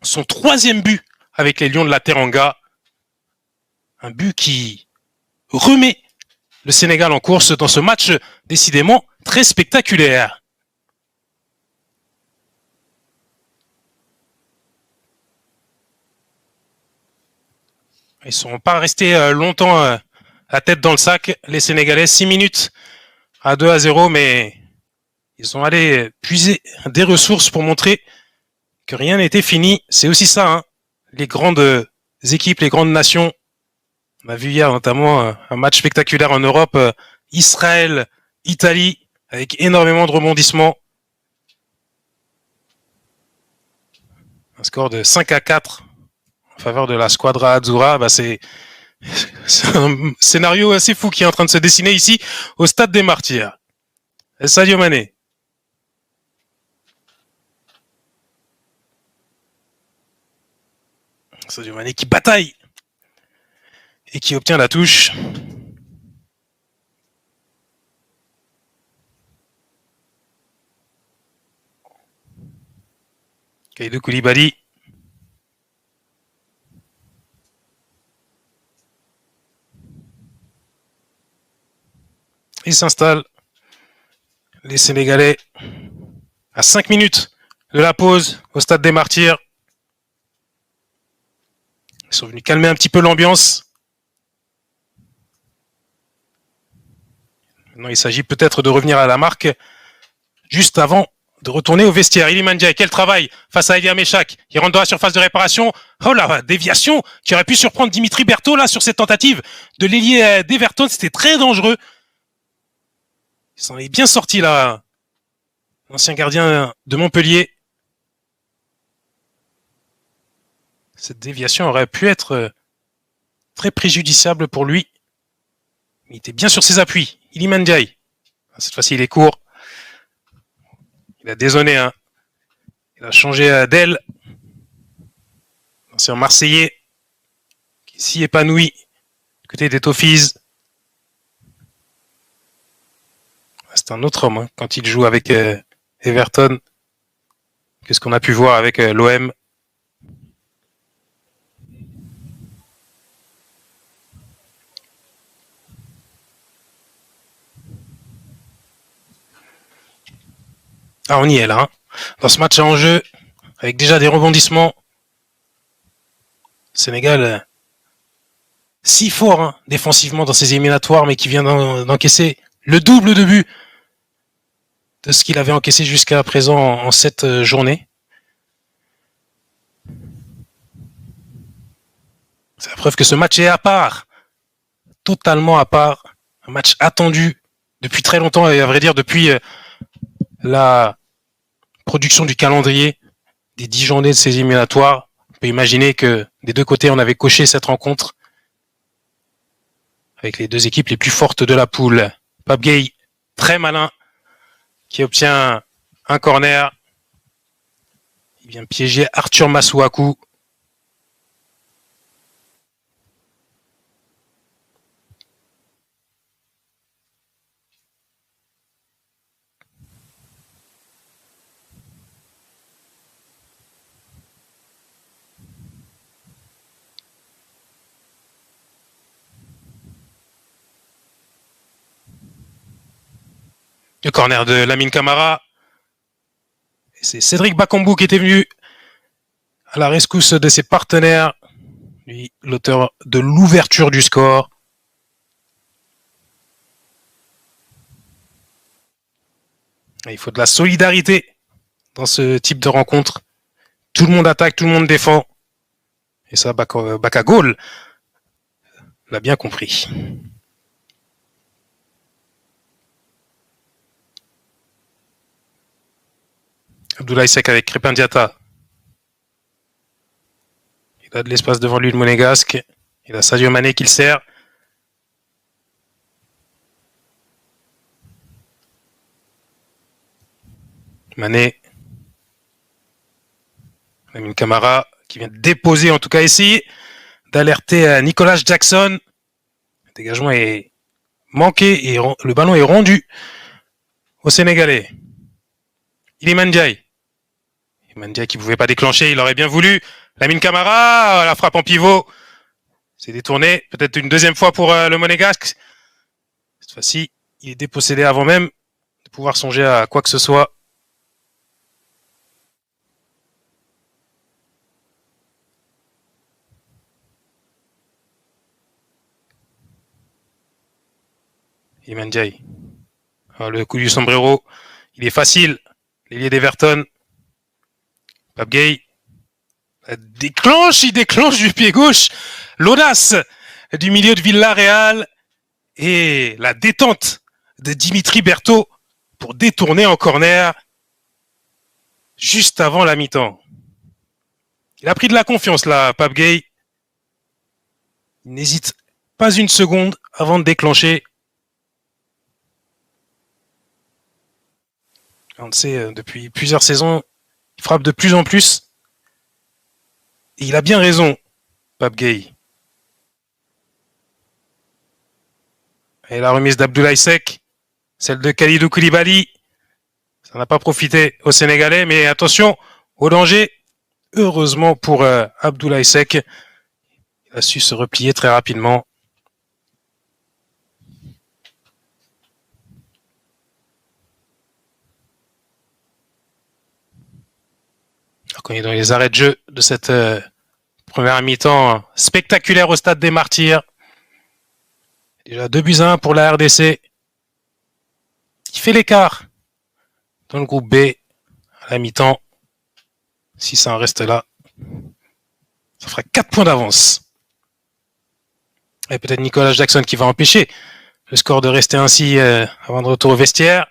son 3e but avec les Lions de la Teranga. Un but qui remet le Sénégal en course dans ce match décidément très spectaculaire. Ils ne sont pas restés longtemps la tête dans le sac, les Sénégalais. 6 minutes à 2-0, mais ils sont allés puiser des ressources pour montrer que rien n'était fini. C'est aussi ça, hein, les grandes équipes, les grandes nations. On a vu hier notamment un match spectaculaire en Europe, Israël, Italie, avec énormément de rebondissements. Un score de 5-4 en faveur de la Squadra Azzurra. C'est un scénario assez fou qui est en train de se dessiner ici au stade des Martyrs. Sadio Mané. Sadio Mané qui bataille et qui obtient la touche. Kalidou Koulibaly. Il s'installe. Les Sénégalais à 5 minutes de la pause au stade des Martyrs. Ils sont venus calmer un petit peu l'ambiance. Maintenant, il s'agit peut-être de revenir à la marque juste avant de retourner au vestiaire. Iliman Ndiaye, quel travail face à Elia Meshak. Il rentre dans la surface de réparation. Oh la déviation qui aurait pu surprendre Dimitri Berthaud là sur cette tentative de l'ailier d'Everton. C'était très dangereux. Il s'en est bien sorti là, l'ancien gardien de Montpellier. Cette déviation aurait pu être très préjudiciable pour lui. Il était bien sur ses appuis. Iliman Ndiaye. Cette fois-ci, il est court. Il a dézonné, hein. Il a changé d'aile. L'ancien Marseillais qui s'y épanouit du côté des Toffees. C'est un autre homme hein, quand il joue avec Everton que ce qu'on a pu voir avec l'OM. Ah, on y est là. Hein. Dans ce match en jeu, avec déjà des rebondissements. Sénégal, si fort hein, défensivement dans ses éliminatoires, mais qui vient d'encaisser le double de buts de ce qu'il avait encaissé jusqu'à présent en cette journée. C'est la preuve que ce match est à part, totalement à part, un match attendu depuis très longtemps et à vrai dire depuis la production du calendrier des 10 journées de ces éliminatoires. On peut imaginer que des deux côtés on avait coché cette rencontre avec les deux équipes les plus fortes de la poule. Pape Gueye, très malin, qui obtient un corner. Il vient piéger Arthur Masuaku. Le corner de Lamine Camara. Et c'est Cédric Bakambu qui était venu à la rescousse de ses partenaires. Lui, l'auteur de l'ouverture du score. Et il faut de la solidarité dans ce type de rencontre. Tout le monde attaque, tout le monde défend. Et ça, Bakagol l'a bien compris. Abdoulaye Seck avec Crépin Diatta. Il a de l'espace devant lui, le Monégasque. Il a Sadio Mané qui le sert. Mané. Lamine Camara qui vient de déposer, en tout cas essayer d'alerter Nicolas Jackson. Le dégagement est manqué et le ballon est rendu au Sénégalais. Iliman Ndiaye. Iliman Ndiaye qui ne pouvait pas déclencher, il aurait bien voulu. Lamine Camara, la frappe en pivot. C'est détourné, peut-être une deuxième fois pour le Monégasque. Cette fois-ci, il est dépossédé avant même de pouvoir songer à quoi que ce soit. Iliman Ndiaye. Alors, le coup du sombrero, il est facile. L'ailier d'Everton. Pape Gueye. Il déclenche du pied gauche. L'audace du milieu de Villarreal et la détente de Dimitri Berthaud pour détourner en corner juste avant la mi-temps. Il a pris de la confiance là, Pape Gueye. Il n'hésite pas une seconde avant de déclencher. On le sait, depuis plusieurs saisons, il frappe de plus en plus. Et il a bien raison, Pape Gueye. Et la remise d'Abdoulaye Seck, celle de Khalidou Koulibaly, ça n'a pas profité aux Sénégalais, mais attention au danger. Heureusement pour Abdoulaye Seck, il a su se replier très rapidement. Alors qu'on est dans les arrêts de jeu de cette première mi-temps spectaculaire au Stade des Martyrs. Déjà 2-1 pour la RDC. Qui fait l'écart dans le groupe B à la mi-temps. Si ça en reste là, ça fera 4 points d'avance. Et peut-être Nicolas Jackson qui va empêcher le score de rester ainsi avant de retour au vestiaire.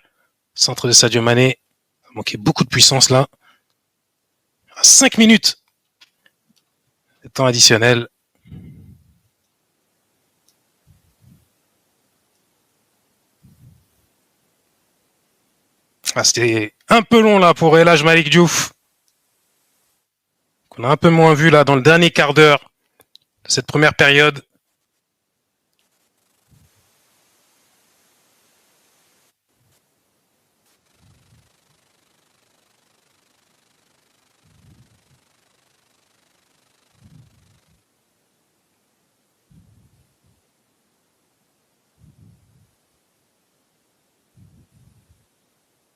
Centre de Sadio Mané. Il manquait beaucoup de puissance là. 5 minutes de temps additionnel. C'était un peu long là pour El Hadj Malick Diouf. Qu'on a un peu moins vu là dans le dernier quart d'heure de cette première période.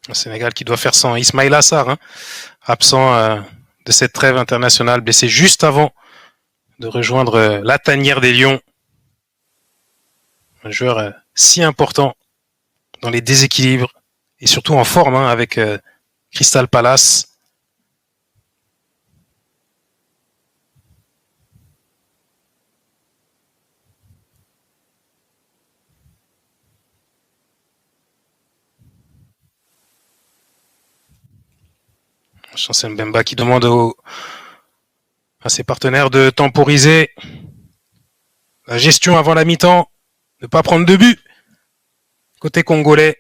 Le Sénégal qui doit faire sans Ismaïla Sarr, hein, absent de cette trêve internationale, blessé juste avant de rejoindre la tanière des Lions. Un joueur si important dans les déséquilibres et surtout en forme hein, avec Crystal Palace. Chancel Mbemba qui demande à ses partenaires de temporiser la gestion avant la mi-temps, de ne pas prendre de but côté congolais.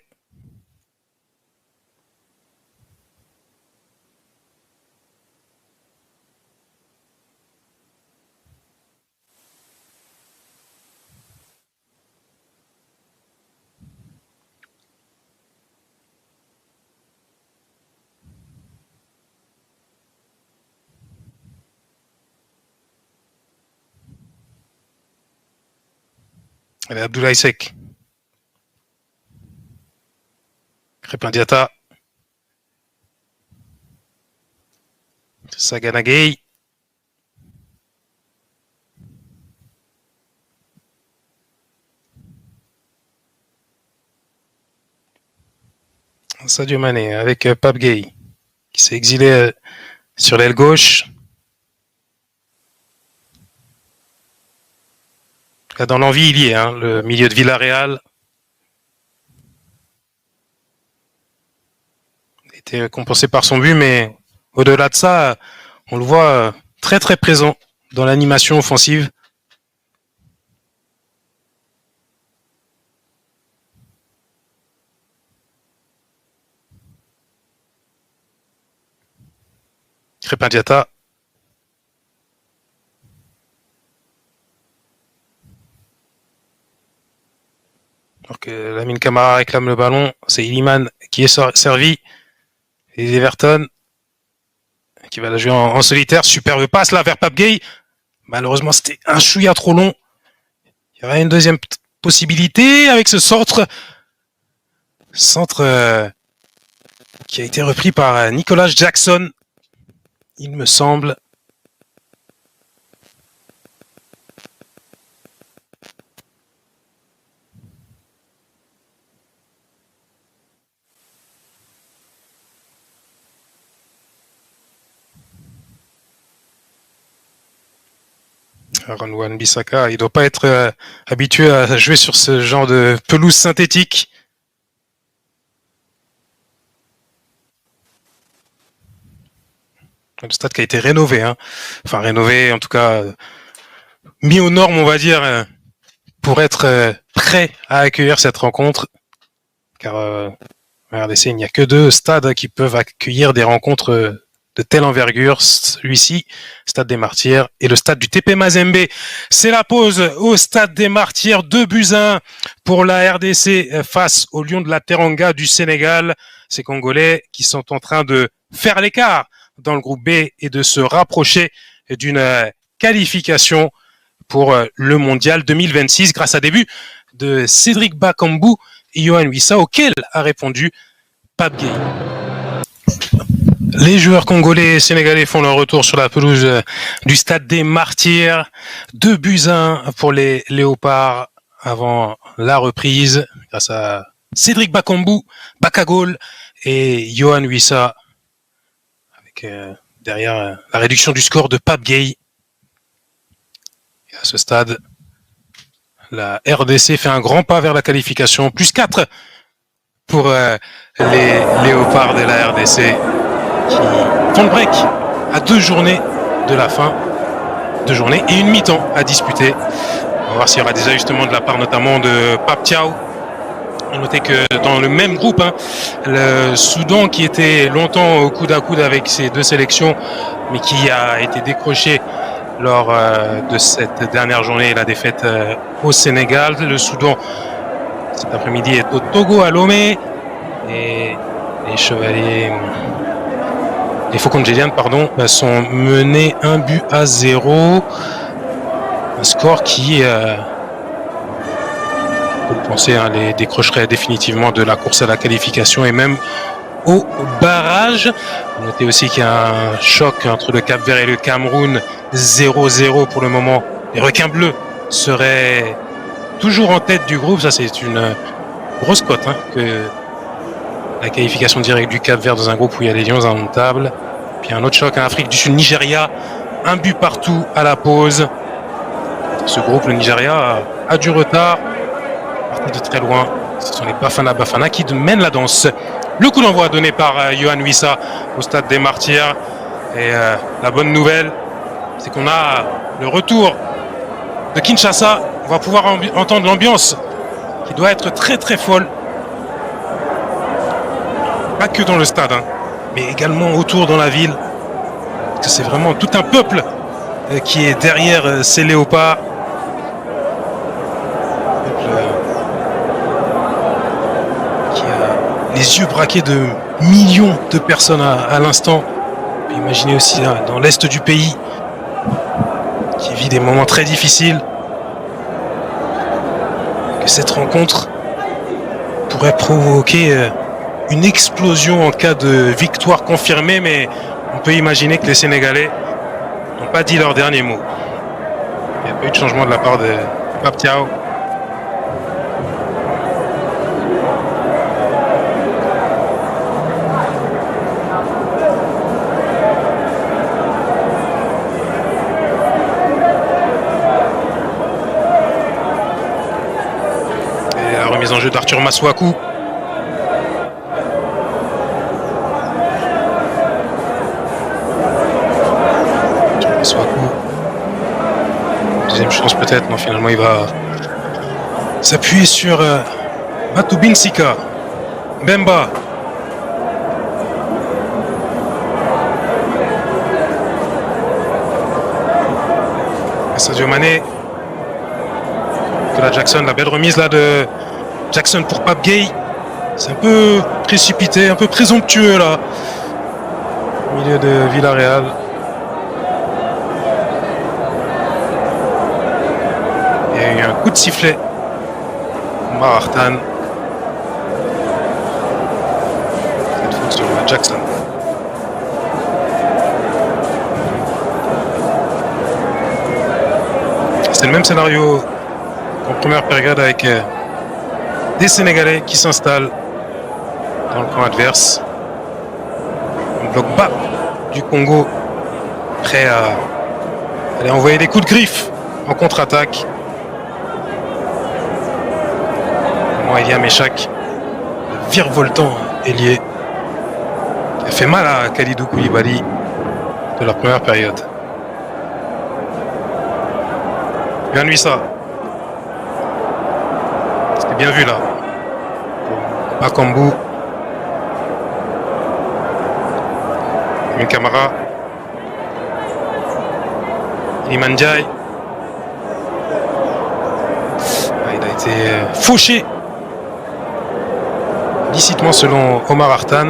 Allez, Abdoulaye Seck. Crépin Diatta. Sagana Gueye. Sadio Mané avec Pape Gueye qui s'est exilé sur l'aile gauche. Dans l'envie, il y est, hein, le milieu de Villarreal. Il était compensé par son but, mais au-delà de ça, on le voit très très présent dans l'animation offensive. Crépin Diatta. Alors que Lamine Camara réclame le ballon, c'est Iliman qui est servi. Et Everton qui va la jouer en solitaire. Superbe passe là vers Pape Gueye. Malheureusement, c'était un chouïa trop long. Il y aurait une deuxième possibilité avec ce centre. Centre qui a été repris par Nicolas Jackson, il me semble. Aaron Wan-Bissaka, il ne doit pas être habitué à jouer sur ce genre de pelouse synthétique. Le stade qui a été rénové, hein. Enfin rénové, en tout cas mis aux normes, on va dire, pour être prêt à accueillir cette rencontre. Car RDC, il n'y a que 2 stades qui peuvent accueillir des rencontres de telle envergure, celui-ci, Stade des Martyrs, et le stade du TP Mazembe. C'est la pause au Stade des Martyrs, 2-1 pour la RDC face aux Lions de la Teranga du Sénégal. Ces Congolais qui sont en train de faire l'écart dans le groupe B et de se rapprocher d'une qualification pour le Mondial 2026 grâce à des buts de Cédric Bakambu et Yohan Wissa, auquel a répondu Pape Gueye. Les joueurs congolais et sénégalais font leur retour sur la pelouse du Stade des Martyrs. 2-1 pour les Léopards avant la reprise grâce à Cédric Bakambu, Bakagol et Yohan Wissa. Avec derrière la réduction du score de Pape Gueye. Et à ce stade, la RDC fait un grand pas vers la qualification. Plus 4 pour les Léopards de la RDC. Qui font le break à 2 journées de la fin. 2 journées et une mi-temps à disputer. On va voir s'il y aura des ajustements de la part notamment de Pape Thiaw. On notait que dans le même groupe, hein, le Soudan qui était longtemps au coude à coude avec ces 2 sélections, mais qui a été décroché lors de cette dernière journée, la défaite au Sénégal. Le Soudan, cet après-midi, est au Togo à Lomé. Et les Chevaliers... Les Faucons de Géliane, sont menés 1-0. Un score qui, vous le pensez, hein, les décrocherait définitivement de la course à la qualification et même au barrage. Notez aussi qu'il y a un choc entre le Cap-Vert et le Cameroun. 0-0 pour le moment. Les requins bleus seraient toujours en tête du groupe. Ça, c'est une grosse cote, hein, que la qualification directe du Cap-Vert dans un groupe où il y a les Lions indomptables. Puis un autre choc en Afrique du Sud, Nigeria, 1 but partout à la pause. Ce groupe, le Nigeria, a du retard, parti de très loin. Ce sont les Bafana qui mènent la danse. Le coup d'envoi donné par Yohan Wissa au Stade des Martyrs. Et la bonne nouvelle, c'est qu'on a le retour de Kinshasa. On va pouvoir entendre l'ambiance qui doit être très très folle. Pas que dans le stade, hein, mais également autour dans la ville. Parce que c'est vraiment tout un peuple qui est derrière ces léopards. Qui a les yeux braqués de millions de personnes à l'instant. Imaginez aussi là, dans l'est du pays, qui vit des moments très difficiles, que cette rencontre pourrait provoquer une explosion en cas de victoire confirmée, mais on peut imaginer que les Sénégalais n'ont pas dit leur dernier mot. Il n'y a pas eu de changement de la part de Pape Thiaw. Et la remise en jeu d'Arthur Masuaku. Deuxième chance peut-être, non, finalement il va s'appuyer sur Matoubin Sika. Bemba. Sadio Mané. Nicolas Jackson, la belle remise là de Jackson pour Pape Gueye. C'est un peu précipité, un peu présomptueux là. Au milieu de Villarreal. Il y a eu un coup de sifflet. Omar Artan. Cette faute sur Jackson. C'est le même scénario qu'en première période avec des Sénégalais qui s'installent dans le camp adverse. Un bloc bas du Congo, prêt à aller envoyer des coups de griffe en contre-attaque. Elia Meshak, le virevoltant ailier, qui a fait mal à Kalidou Koulibaly de la première période. Bien lui ça. C'était bien vu là. Bakambu. Une Camara. Iliman Ndiaye. Il a été fauché licitement selon Omar Artan.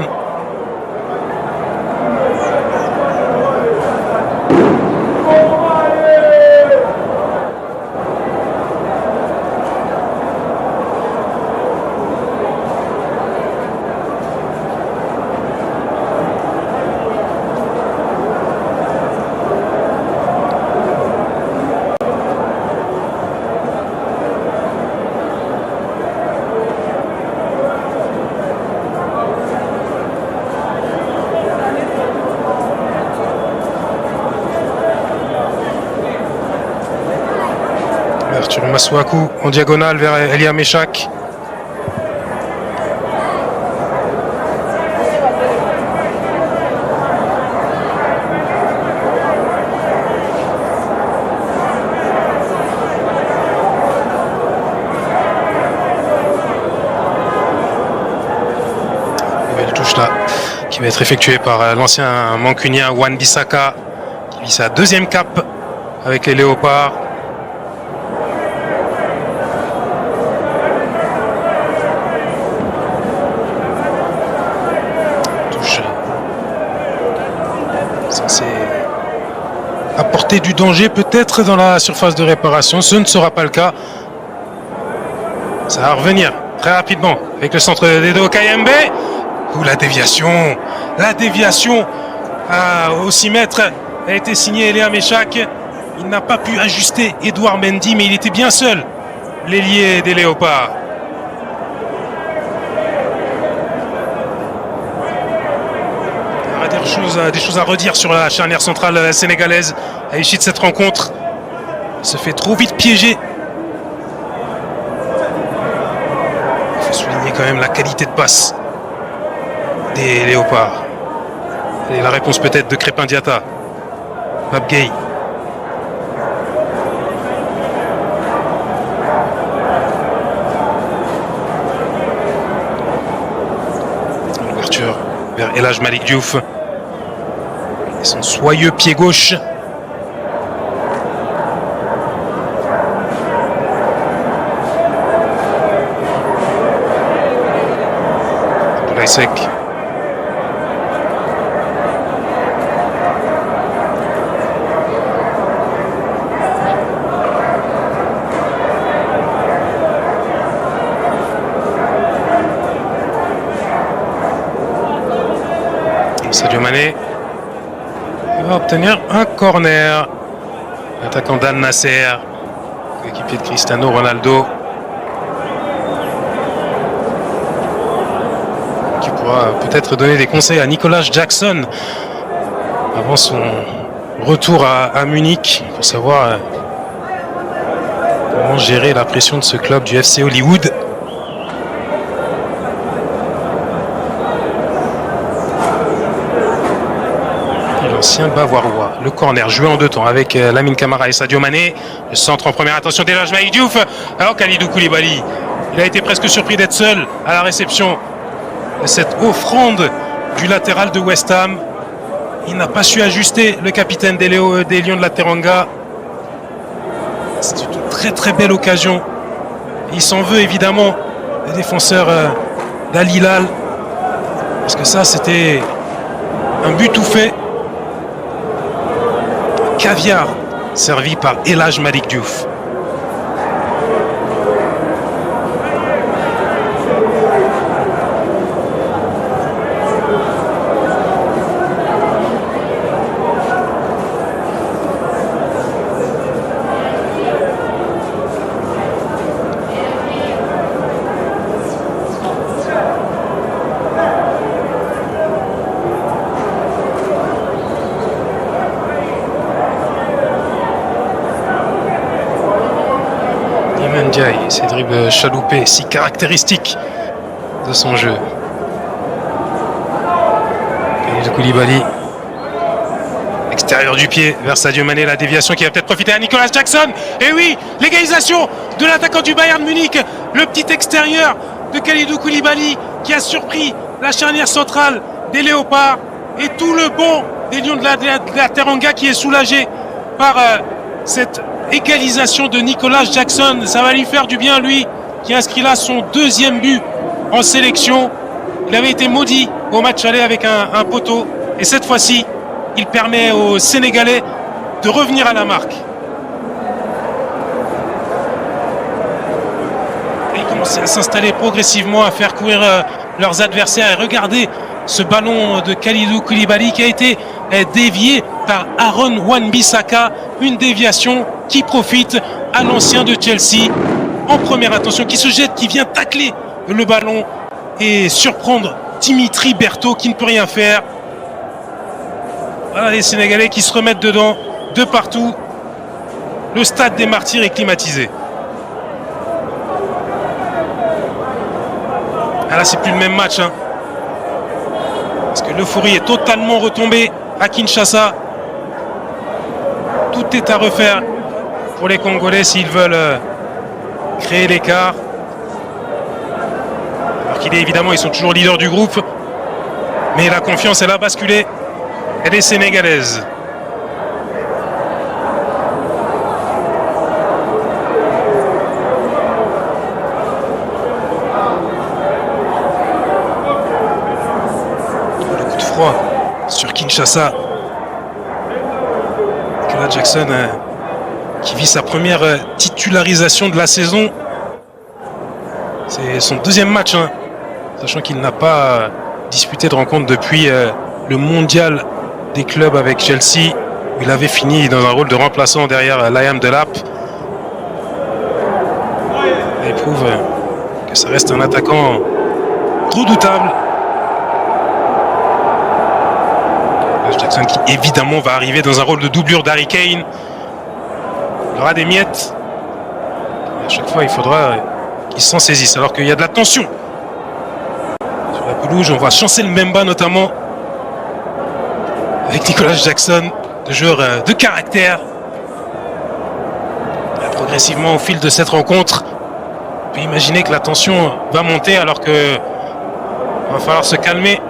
Arthur Masuaku en diagonale vers Elia Meshak. Nouvelle touche là qui va être effectuée par l'ancien mancunien Wan-Bissaka qui vit sa deuxième cape avec les Léopards. Apporter du danger peut-être dans la surface de réparation, ce ne sera pas le cas. Ça va revenir très rapidement avec le centre d'Edo Kayembe. Ou la déviation au 6 mètres a été signée Elia Meshak. Il n'a pas pu ajuster Edouard Mendy, mais il était bien seul, l'ailier des Léopards. Des choses à redire sur la charnière centrale sénégalaise à l'issue de cette rencontre. Il se fait trop vite piéger. Il faut souligner quand même la qualité de passe des Léopards. Et la réponse peut-être de Crépin Diatta. Pape Gueye. L'ouverture vers El Hadj Malick Diouf. Et son soyeux pied gauche. Abdoulaye Seck. Sadio Mané va obtenir un corner. L'attaquant d'Al Nasser, équipier de Cristiano Ronaldo, qui pourra peut-être donner des conseils à Nicolas Jackson avant son retour à Munich pour savoir comment gérer la pression de ce club du FC Hollywood. L'ancien Bavarois. Le corner joué en deux temps avec Lamine Camara et Sadio Mané. Le centre en première attention d'El Hadji Malick Diouf. Alors Kalidou Koulibaly, il a été presque surpris d'être seul à la réception de cette offrande du latéral de West Ham. Il n'a pas su ajuster le capitaine des Lions de la Teranga. C'est une très très belle occasion. Il s'en veut évidemment le défenseur d'Al Hilal, parce que ça c'était un but tout fait. Caviar servi par El Hadji Malick Diouf. Ndiaye, ces dribbles chaloupés, si caractéristiques de son jeu. Kalidou Koulibaly, extérieur du pied vers Sadio Mané, la déviation qui va peut-être profiter à Nicolas Jackson. Et oui, l'égalisation de l'attaquant du Bayern Munich, le petit extérieur de Kalidou Koulibaly qui a surpris la charnière centrale des Léopards, et tout le banc des Lions de la Teranga qui est soulagé par cette égalisation de Nicolas Jackson. Ça va lui faire du bien, lui qui inscrit là son deuxième but en sélection. Il avait été maudit au match aller avec un poteau, et cette fois-ci il permet aux Sénégalais de revenir à la marque. Et ils commencent à s'installer progressivement, à faire courir leurs adversaires. Et regardez ce ballon de Kalidou Koulibaly qui a été dévié par Aaron Wan-Bissaka, une déviation qui profite à l'ancien de Chelsea en première attention, qui se jette, qui vient tacler le ballon et surprendre Dimitri Berthaud qui ne peut rien faire. Voilà les Sénégalais qui se remettent dedans de partout. Le stade des Martyrs est climatisé. Ah là, c'est plus le même match, hein. Parce que l'euphorie est totalement retombée à Kinshasa. Tout est à refaire pour les Congolais s'ils veulent créer l'écart. Alors qu'il est évidemment, ils sont toujours leaders du groupe. Mais la confiance, elle a basculé. Elle est sénégalaise. Le coup de froid sur Kinshasa. Nicolas Jackson qui vit sa première titularisation de la saison. C'est son deuxième match, hein, sachant qu'il n'a pas disputé de rencontre depuis le mondial des clubs avec Chelsea, où il avait fini dans un rôle de remplaçant derrière Liam Delap. Il prouve que ça reste un attaquant redoutable. Jackson qui évidemment va arriver dans un rôle de doublure d'Harry Kane. Il aura des miettes. Et à chaque fois, il faudra qu'il s'en saisisse, alors qu'il y a de la tension sur la pelouse. On voit Chancel Mbemba notamment, avec Nicolas Jackson, de joueur de caractère. Et progressivement, au fil de cette rencontre, on peut imaginer que la tension va monter, alors que va falloir se calmer.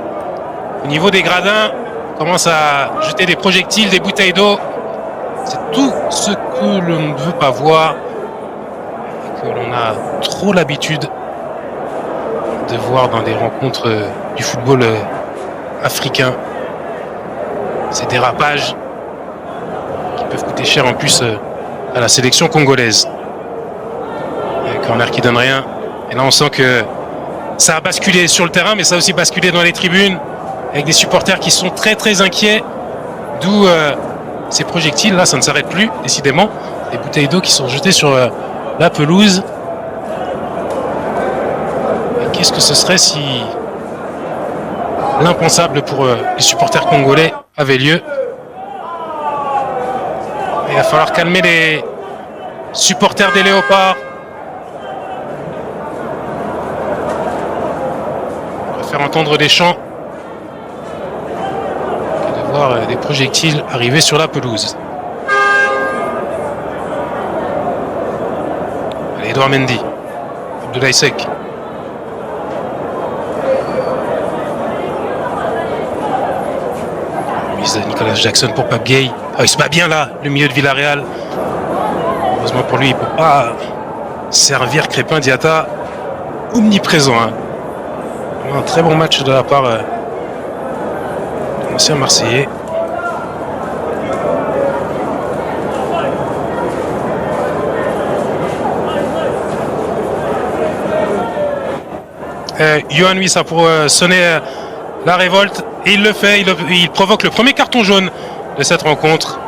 Au niveau des gradins, on commence à jeter des projectiles, des bouteilles d'eau. C'est tout ce que l'on ne veut pas voir, et que l'on a trop l'habitude de voir dans des rencontres du football africain. Ces dérapages qui peuvent coûter cher en plus à la sélection congolaise. Un corner qui donne rien. Et là on sent que ça a basculé sur le terrain, mais ça a aussi basculé dans les tribunes. avec des supporters qui sont très très inquiets, d'où ces projectiles. Là, ça ne s'arrête plus, décidément. Des bouteilles d'eau qui sont jetées sur la pelouse. Et qu'est-ce que ce serait si l'impensable pour les supporters congolais avait lieu? Il va falloir calmer les supporters des Léopards. On va faire entendre des chants et de voir des projectiles arriver sur la pelouse. Allez, Edouard Mendy, Abdoulaye Seck. Mise de Nicolas Jackson pour Pape Gueye. Ah, il se bat bien là, le milieu de Villarreal. Heureusement pour lui, il ne peut pas servir Crépin Diatta, omniprésent. Hein. Un très bon match de la part de l'ancien Marseillais. Yohan Wissa pour sonner la révolte. Et il le fait, il provoque le premier carton jaune de cette rencontre.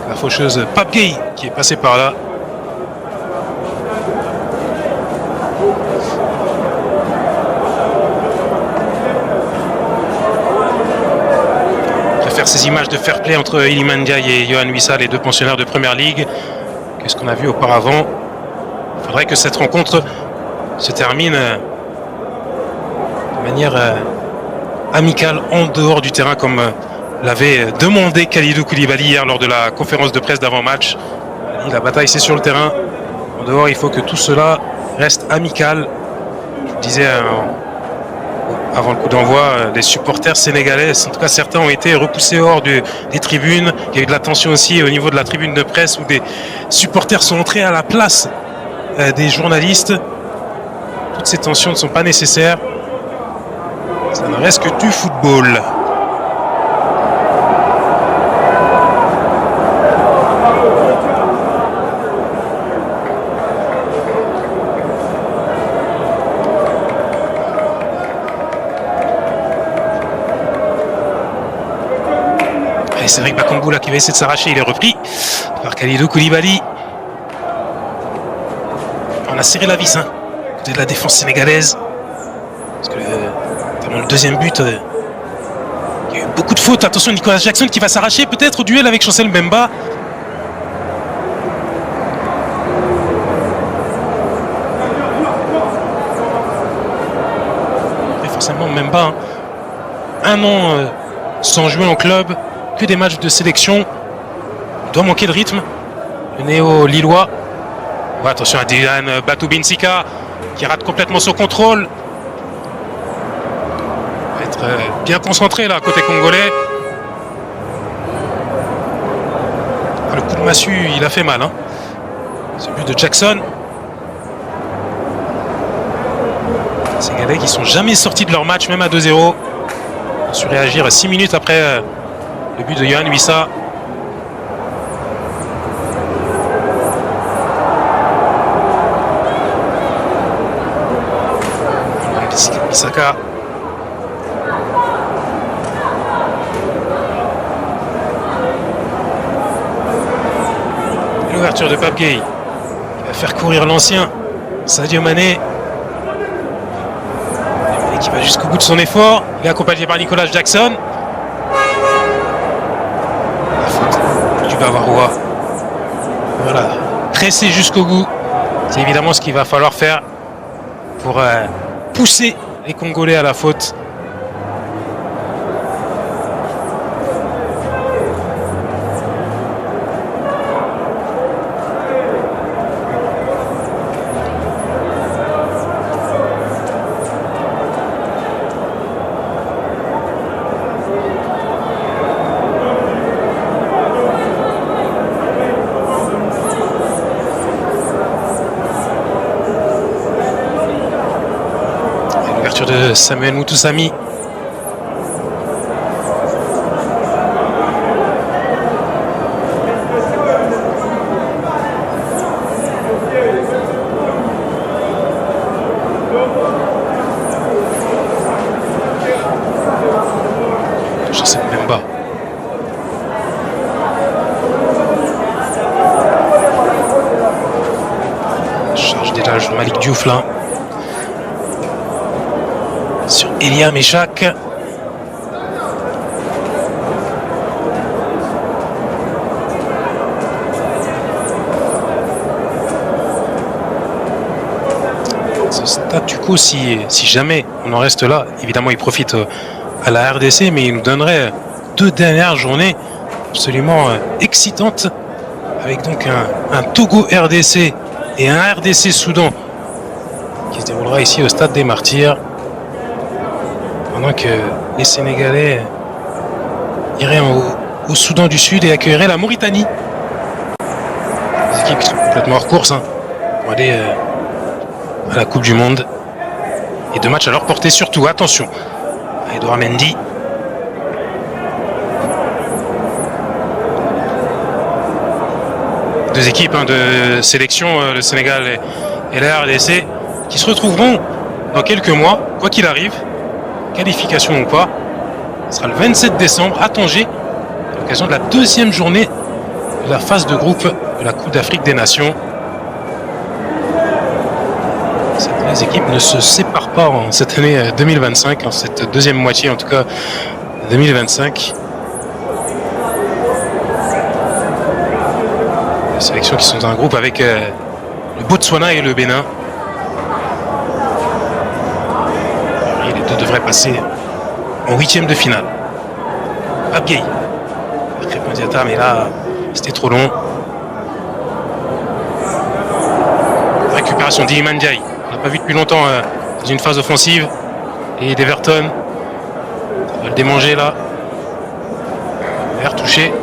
La faucheuse Pape Gueye qui est passée par là. Je préfère ces images de fair play entre Iliman Ndiaye et Yohan Wissa, les deux pensionnaires de Première Ligue, que ce qu'on a vu auparavant. Il faudrait que cette rencontre se termine de manière amicale en dehors du terrain, comme l'avait demandé Kalidou Koulibaly hier lors de la conférence de presse d'avant-match. La bataille, c'est sur le terrain. En dehors, il faut que tout cela reste amical. Je vous disais avant le coup d'envoi, les supporters sénégalais, en tout cas certains, ont été repoussés hors des tribunes. Il y a eu de la tension aussi au niveau de la tribune de presse où des supporters sont entrés à la place des journalistes. Toutes ces tensions ne sont pas nécessaires. Ça ne reste que du football. Et c'est vrai que Bakambu là qui va essayer de s'arracher, il est repris par Kalidou Koulibaly. On a serré la vis côté de la défense sénégalaise. Parce que le deuxième but, il y a eu beaucoup de fautes. Attention, Nicolas Jackson qui va s'arracher peut-être au duel avec Chancel Mbemba. Et forcément Mbemba, un an sans jouer en club, que des matchs de sélection, il doit manquer de rythme. Le néo-lillois. Ouais, attention à Dylan Batou-Binsika qui rate complètement son contrôle. Il va être bien concentré là côté congolais. Le coup de massue, il a fait mal. Hein. Ce but de Jackson. Les Sénégalais qui sont jamais sortis de leur match, même à 2-0. Ils ont su réagir 6 minutes après le but de Yohan Wissa. Bissaka. L'ouverture de Pape Gueye qui va faire courir l'ancien Sadio Mané. Mané qui va jusqu'au bout de son effort. Il est accompagné par Nicolas Jackson. La faute du Bavarois. Voilà, pressé jusqu'au bout. C'est évidemment ce qu'il va falloir faire pour pousser les Congolais à la faute. De Samuel Moutoussamy. Charge déjà le Malik Diouf là. Sur Elia Meshak. Ce statu quo, si jamais on en reste là, évidemment il profite à la RDC, mais il nous donnerait 2 dernières journées absolument excitantes, avec donc un Togo RDC et un RDC Soudan qui se déroulera ici au Stade des Martyrs, pendant que les Sénégalais iraient au Soudan du Sud et accueilleraient la Mauritanie. Des équipes qui sont complètement hors course pour aller à la Coupe du Monde. Et 2 matchs à leur portée surtout. Attention à Edouard Mendy. Deux équipes de sélection, le Sénégal et la RDC, qui se retrouveront dans quelques mois, quoi qu'il arrive, qualification ou pas. Ce sera le 27 décembre à Tanger, à l'occasion de la 2e journée de la phase de groupe de la Coupe d'Afrique des Nations. Les équipes ne se séparent pas en cette année 2025, en cette 2e moitié en tout cas 2025. Les sélections qui sont dans un groupe avec le Botswana et le Bénin. Et les 2 devraient passer en 8e de finale. Abgay. Diata, mais là c'était trop long. Récupération d'Iliman Ndiaye. On n'a pas vu depuis longtemps dans une phase offensive. Et d'Everton. Ça va le démanger là. Vert touché.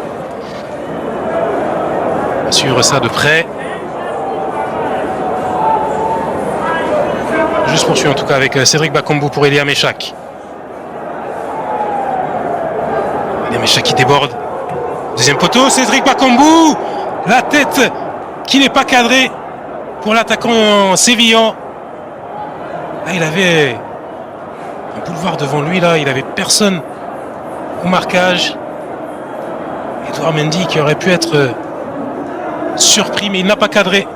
On va suivre ça de près. Juste poursuit en tout cas avec Cédric Bakambu pour Elia Meshak. Elia Meshak qui déborde. Deuxième poteau, Cédric Bakambu. La tête qui n'est pas cadrée pour l'attaquant sévillan. Là, il avait un boulevard devant lui, là, il avait personne au marquage. Edouard Mendy qui aurait pu être surpris, mais il n'a pas cadré.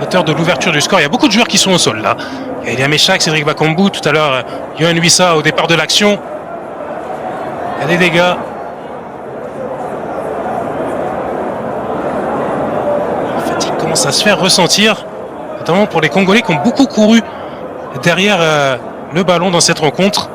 L'auteur de l'ouverture du score. Il y a beaucoup de joueurs qui sont au sol là. Il y a Elia Meshak, Cédric Bakambu, tout à l'heure Yohan Wissa au départ de l'action. Il y a des dégâts. La fatigue commence à se faire ressentir, notamment pour les Congolais qui ont beaucoup couru derrière le ballon dans cette rencontre.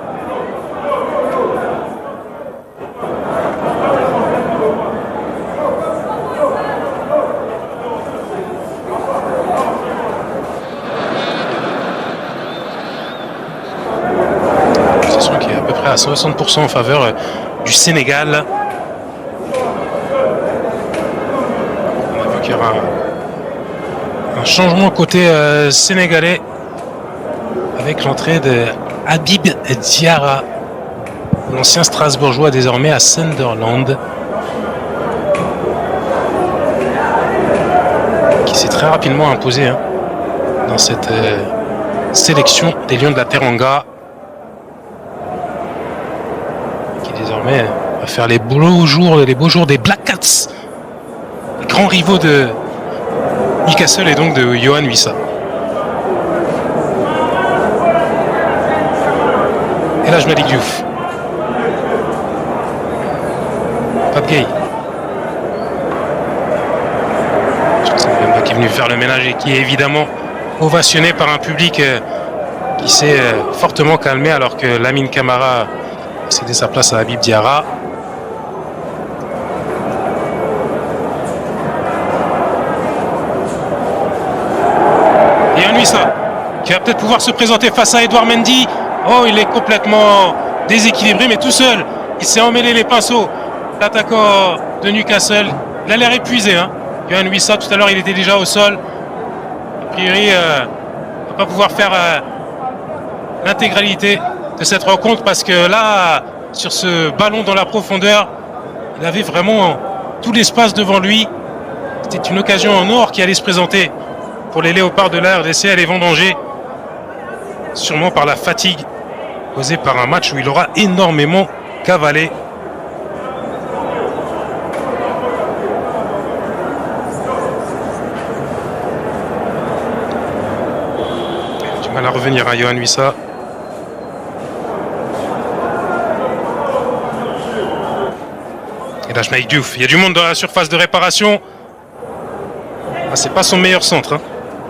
Possession qui est à peu près à 60% en faveur du Sénégal. On a vu qu'il y aura un changement côté sénégalais, avec l'entrée de Habib Diarra, l'ancien Strasbourgeois désormais à Sunderland, qui s'est très rapidement imposé dans cette sélection des Lions de la Teranga, qui désormais va faire les beaux jours des Black Cats, les grands rivaux de Newcastle et donc de Yohan Wissa. Et là, Malik Diouf. Pape Gueye. C'est Mbemba qui est venu faire le ménage et qui est évidemment ovationné par un public qui s'est fortement calmé, alors que Lamine Camara a cédé sa place à Habib Diarra. Et Yohan Wissa qui va peut-être pouvoir se présenter face à Edouard Mendy. Oh, il est complètement déséquilibré, mais tout seul. Il s'est emmêlé les pinceaux. L'attaquant de Newcastle. Il a l'air épuisé. Yohan Wissa, tout à l'heure, il était déjà au sol. A priori, il ne va pas pouvoir faire l'intégralité de cette rencontre, parce que là, sur ce ballon dans la profondeur, il avait vraiment tout l'espace devant lui. C'était une occasion en or qui allait se présenter pour les Léopards de la RDC à les vendanger, sûrement par la fatigue causée par un match où il aura énormément cavalé. mal à revenir à Yohan Wissa. Et là, Mike Diouf. Il y a du monde dans la surface de réparation. Ah, c'est pas son meilleur centre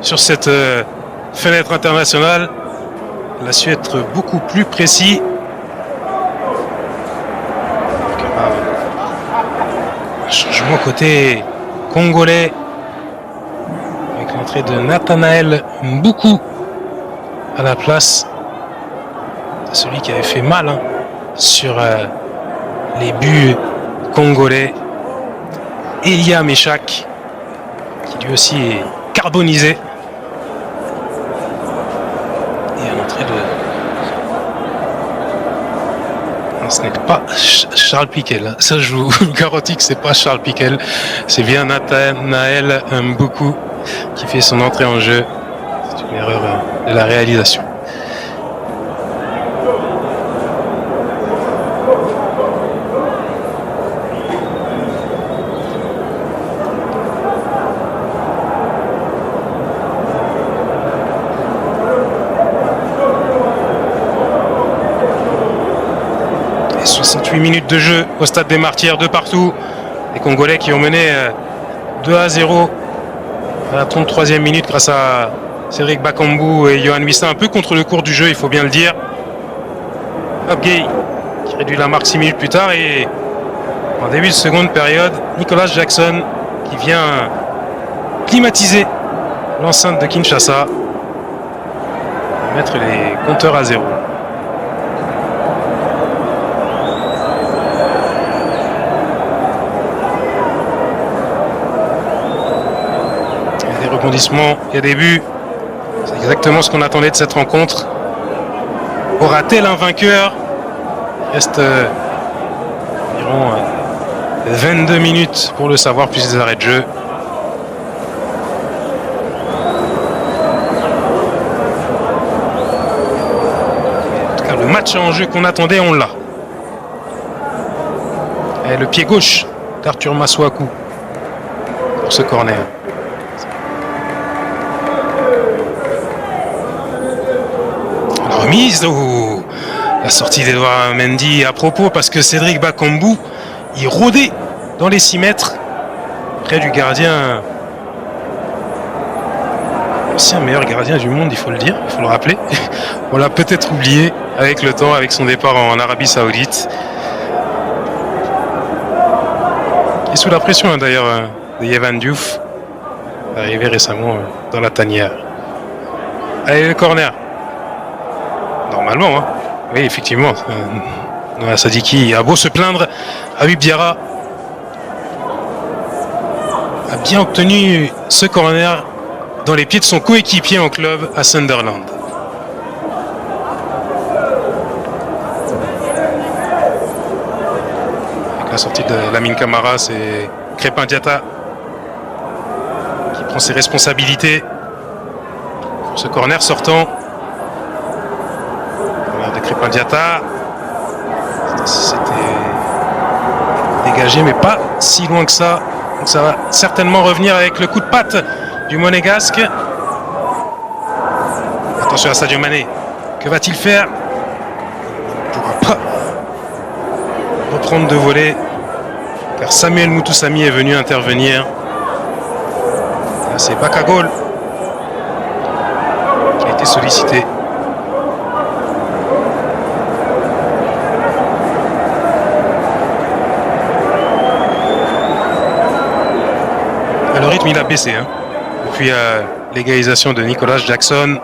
sur cette fenêtre internationale. Il a su être beaucoup plus précis. Un changement côté congolais avec l'entrée de Nathanaël Mboukou à la place. C'est celui qui avait fait mal sur les buts congolais. Elia Meshak, qui lui aussi est carbonisé. Et à l'entrée de... Non, ce n'est pas Charles Piquel. Ça, je vous garantis que c'est pas Charles Piquel. C'est bien Nathanaël Mboukou qui fait son entrée en jeu. C'est une erreur de la réalisation. Et 68 minutes de jeu au stade des Martyrs, de partout. Les Congolais qui ont mené 2-0 à la 33e minute grâce à Cédric Bakambu et Yohan Wissa, un peu contre le cours du jeu, il faut bien le dire. Gay qui réduit la marque 6 minutes plus tard, et en début de seconde période, Nicolas Jackson qui vient climatiser l'enceinte de Kinshasa et mettre les compteurs à 0. Il y a des buts, c'est exactement ce qu'on attendait de cette rencontre. Aura-t-elle un vainqueur? Il reste environ 22 minutes pour le savoir, plus des arrêts de jeu. En tout cas, le match en jeu qu'on attendait, on l'a. Et le pied gauche d'Arthur Masuaku pour ce corner. Remise, la sortie d'Edouard Mendy à propos, parce que Cédric Bakambu, il rôdait dans les 6 mètres près du gardien, ancien meilleur gardien du monde, il faut le dire, il faut le rappeler. On l'a peut-être oublié avec le temps, avec son départ en Arabie Saoudite. Il est sous la pression d'ailleurs de Yohan Diouf, arrivé récemment dans la tanière. Allez, le corner. Normalement, oui, effectivement. Noah Sadiki a beau se plaindre, Habib Diarra a bien obtenu ce corner dans les pieds de son coéquipier en club à Sunderland. Avec la sortie de Lamine Camara, c'est Crépin Diatta qui prend ses responsabilités pour ce corner sortant. Crépin Diatta, c'était dégagé, mais pas si loin que ça. Donc ça va certainement revenir avec le coup de patte du Monégasque. Attention à Sadio Mané. Que va-t-il faire? Il ne pourra pas reprendre de volée, car Samuel Moutoussamy est venu intervenir. Là, c'est Bakagol qui a été sollicité. Le rythme il a baissé depuis l'égalisation de Nicolas Jackson.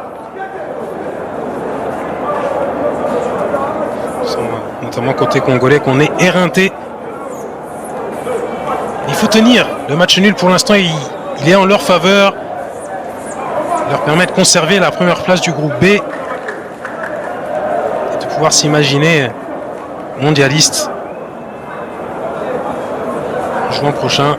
Notamment côté congolais qu'on est éreinté. Il faut tenir. Le match nul pour l'instant il est en leur faveur. Il leur permet de conserver la première place du groupe B et de pouvoir s'imaginer mondialiste en juin prochain.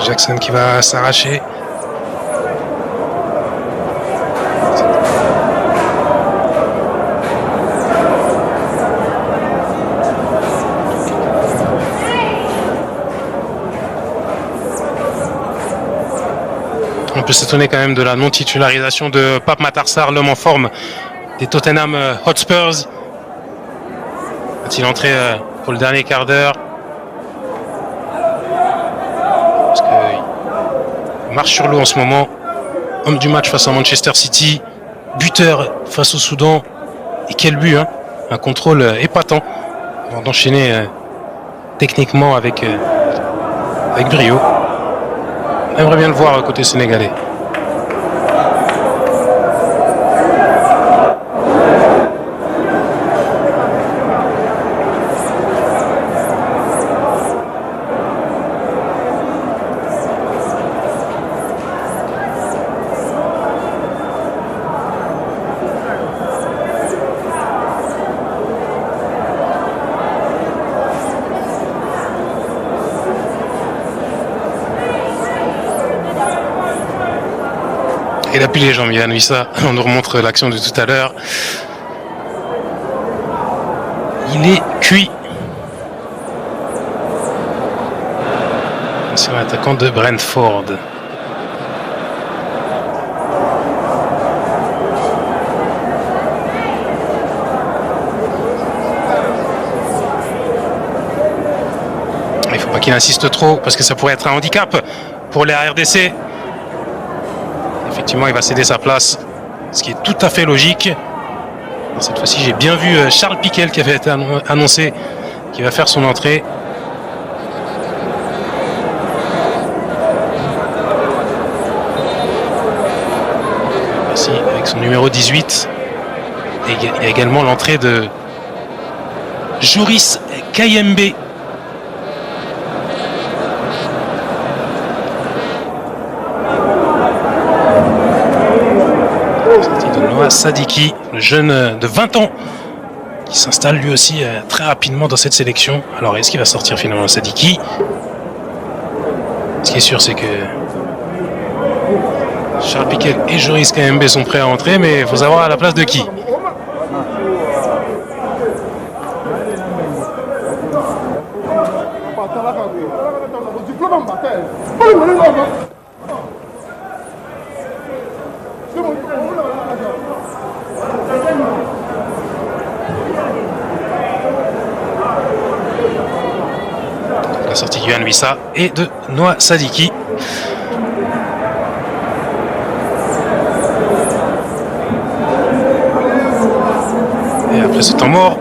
Jackson qui va s'arracher. On peut s'étonner quand même de la non-titularisation de Pape Matar Sarr, l'homme en forme des Tottenham Hotspurs. Va-t-il entrer pour le dernier quart d'heure? Parce qu'il marche sur l'eau en ce moment. Homme du match face à Manchester City. Buteur face au Soudan. Et quel but, hein? Un contrôle épatant avant d'enchaîner techniquement avec brio. On aimerait bien le voir côté sénégalais. Il appuie les jambes, Yohan Wissa. On nous remontre l'action de tout à l'heure. Il est cuit. C'est l'attaquant de Brentford. Il ne faut pas qu'il insiste trop parce que ça pourrait être un handicap pour les RDC. Effectivement, il va céder sa place, ce qui est tout à fait logique. Cette fois-ci, j'ai bien vu Charles Piquel qui avait été annoncé, qui va faire son entrée. Ici, avec son numéro 18. Et il y a également l'entrée de Joris Kayembe. Sadiki, le jeune de 20 ans qui s'installe lui aussi très rapidement dans cette sélection. Alors est-ce qu'il va sortir finalement Sadiki? Ce qui est sûr, c'est que Charles Piquel et Joris Kayembe sont prêts à entrer, mais il faut savoir à la place de qui. La sortie de Yohan Wissa et de Noah Sadiki. Et après ce temps mort,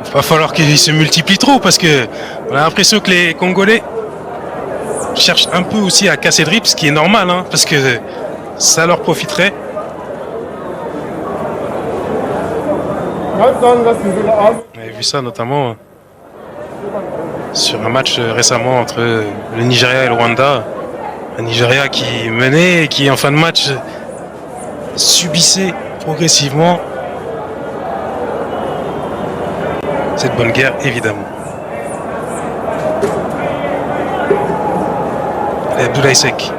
il va falloir qu'il se multiplie trop parce que on a l'impression que les Congolais cherchent un peu aussi à casser le rythme, ce qui est normal, hein, parce que ça leur profiterait. On avait vu ça notamment sur un match récemment entre le Nigeria et le Rwanda. Un Nigeria qui menait et qui en fin de match subissait progressivement cette bonne guerre, évidemment. Et Abdoulaye Seck.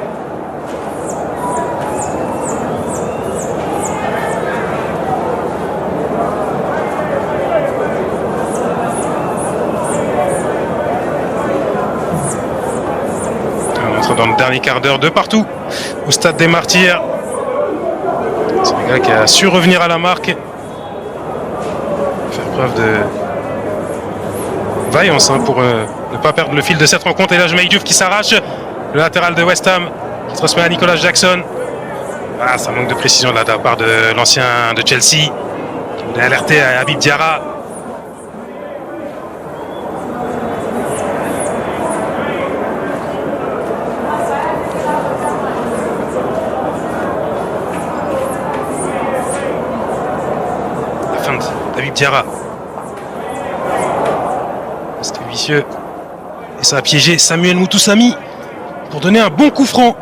Dans le dernier quart d'heure de partout au stade des Martyrs. C'est un gars qui a su revenir à la marque, faire preuve de vaillance pour ne pas perdre le fil de cette rencontre. Et là, Jemaï Diouf qui s'arrache, le latéral de West Ham qui transmet à Nicolas Jackson. Ah, ça manque de précision là de la part de l'ancien de Chelsea qui voulait alerter à Habib Diarra. Diarra. C'était vicieux. Et ça a piégé Samuel Moutoussamy pour donner un bon coup franc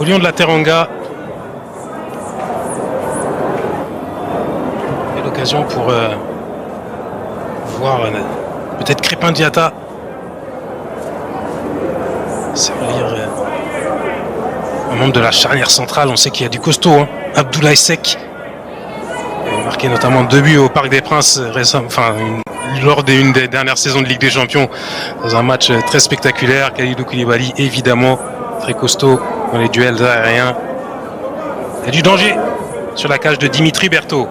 au Lion de la Teranga. Et l'occasion pour voir peut-être Crépin Diatta servir un membre de la charnière centrale. On sait qu'il y a du costaud, hein. Abdoulaye Seck, marqué notamment 2 buts au Parc des Princes lors d'une des dernières saisons de Ligue des Champions, dans un match très spectaculaire. Kalidou Koulibaly, évidemment, très costaud dans les duels aériens. Il y a du danger sur la cage de Dimitri Berthaud.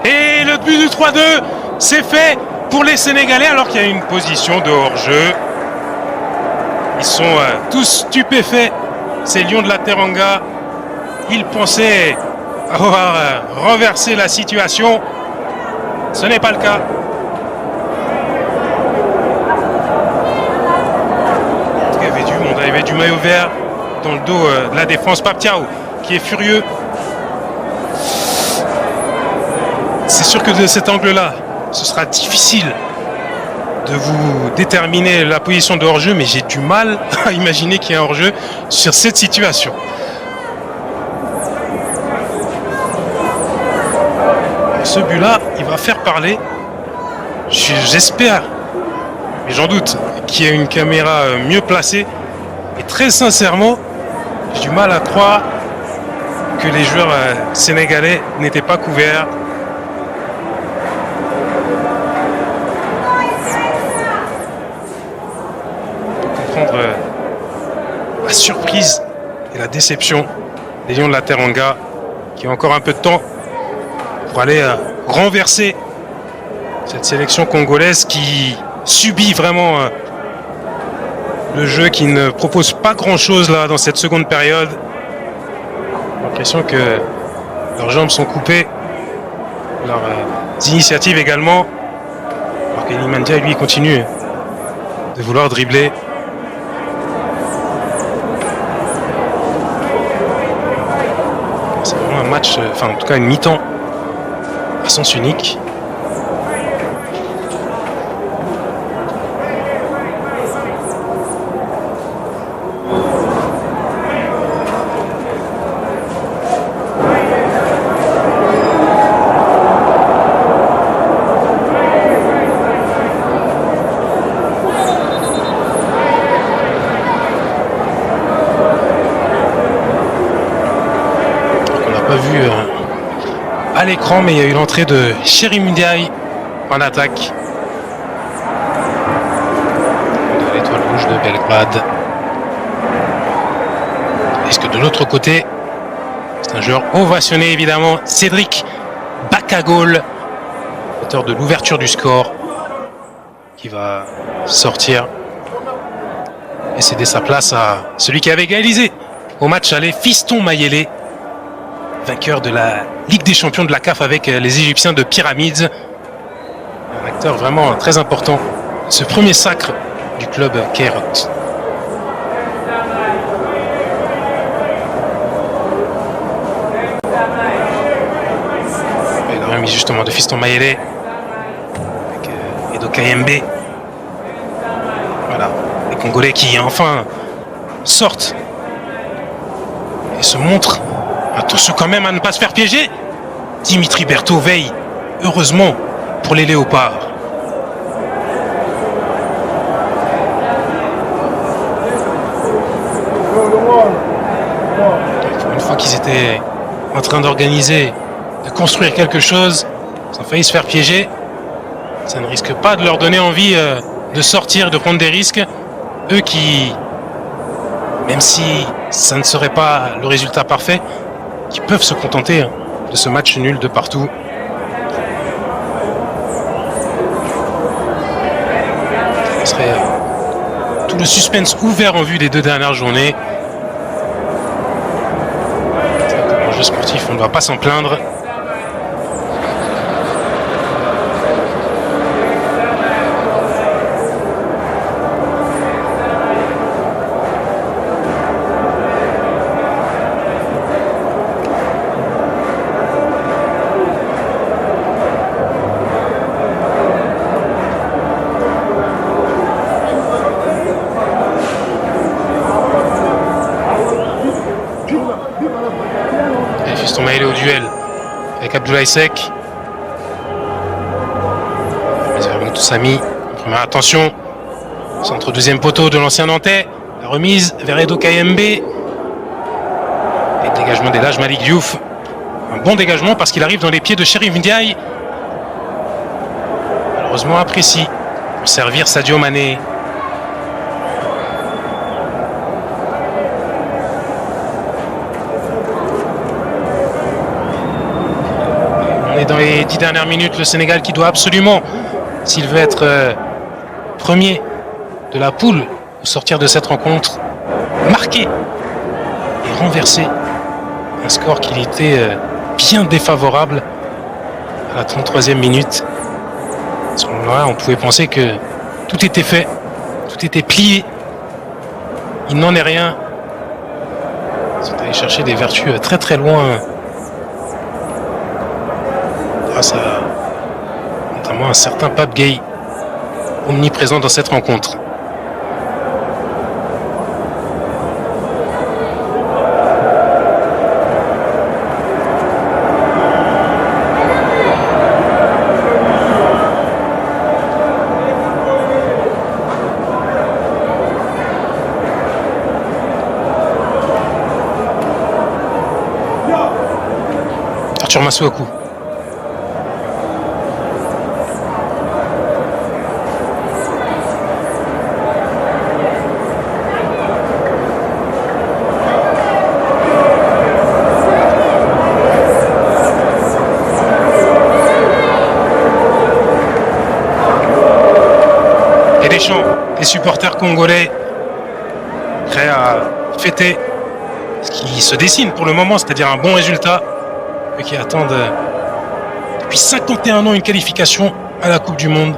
Et le but du 3-2, c'est fait pour les Sénégalais alors qu'il y a une position de hors-jeu. Ils sont tous stupéfaits, ces Lions de la Teranga. Ils pensaient avoir renversé la situation. Ce n'est pas le cas. Il y avait du monde, il y avait du maillot vert dans le dos de la défense. Pape Thiaw qui est furieux. C'est sûr que de cet angle-là, ce sera difficile de vous déterminer la position de hors-jeu, mais j'ai du mal à imaginer qu'il y ait un hors-jeu sur cette situation. Ce but-là, il va faire parler. J'espère, mais j'en doute, qu'il y ait une caméra mieux placée. Et très sincèrement, j'ai du mal à croire que les joueurs sénégalais n'étaient pas couverts. La surprise et la déception des Lions de la Teranga qui ont encore un peu de temps pour aller renverser cette sélection congolaise qui subit vraiment le jeu, qui ne propose pas grand chose là dans cette seconde période. J'ai l'impression que leurs jambes sont coupées, leurs initiatives également, alors qu'Ilimandia lui continue de vouloir dribbler. Match, en tout cas une mi-temps à sens unique. À l'écran, mais il y a eu l'entrée de Cheirim Ndiaye en attaque de l'Étoile Rouge de Belgrade. Est-ce que de l'autre côté, c'est un joueur ovationné évidemment, Cédric Bakagol, auteur de l'ouverture du score, qui va sortir et céder sa place à celui qui avait égalisé au match aller, Fiston Mayele, vainqueur de la Ligue des Champions de la CAF avec les Égyptiens de Pyramids. Un acteur vraiment très important. Ce premier sacre du club Kairat. Il a remis justement de Fiston Mayele avec Edo Kayembe. Voilà, les Congolais qui enfin sortent et se montrent. Attention quand même à ne pas se faire piéger. Dimitri Berthaud veille, heureusement, pour les Léopards. Une fois qu'ils étaient en train d'organiser, de construire quelque chose, ils ont failli se faire piéger. Ça ne risque pas de leur donner envie de sortir, de prendre des risques. Eux qui, même si ça ne serait pas le résultat parfait, qui peuvent se contenter de ce match nul de partout. Ce serait tout le suspense ouvert en vue des 2 dernières journées. En jeu sportif, on ne doit pas s'en plaindre. Abdoulaye Seck. Toussami, première attention. Centre deuxième poteau de l'ancien Nantais. La remise vers Edo Kayembe. Et le dégagement des Lage Malik Diouf. Un bon dégagement parce qu'il arrive dans les pieds de Chérif Ndiaye. Malheureusement imprécis pour servir Sadio Mané. On est dans les 10 dernières minutes. Le Sénégal qui doit absolument, s'il veut être premier de la poule au sortir de cette rencontre, marquer et renverser un score qui était bien défavorable à la 33e minute. À ce moment-là, on pouvait penser que tout était fait, tout était plié. Il n'en est rien. Ils sont allés chercher des vertus très très loin grâce à notamment un certain Pape Gueye, omniprésent dans cette rencontre. Arthur Masuaku. Et des chants, des supporters congolais prêts à fêter ce qui se dessine pour le moment, c'est-à-dire un bon résultat, et qui attendent depuis 51 ans une qualification à la Coupe du Monde.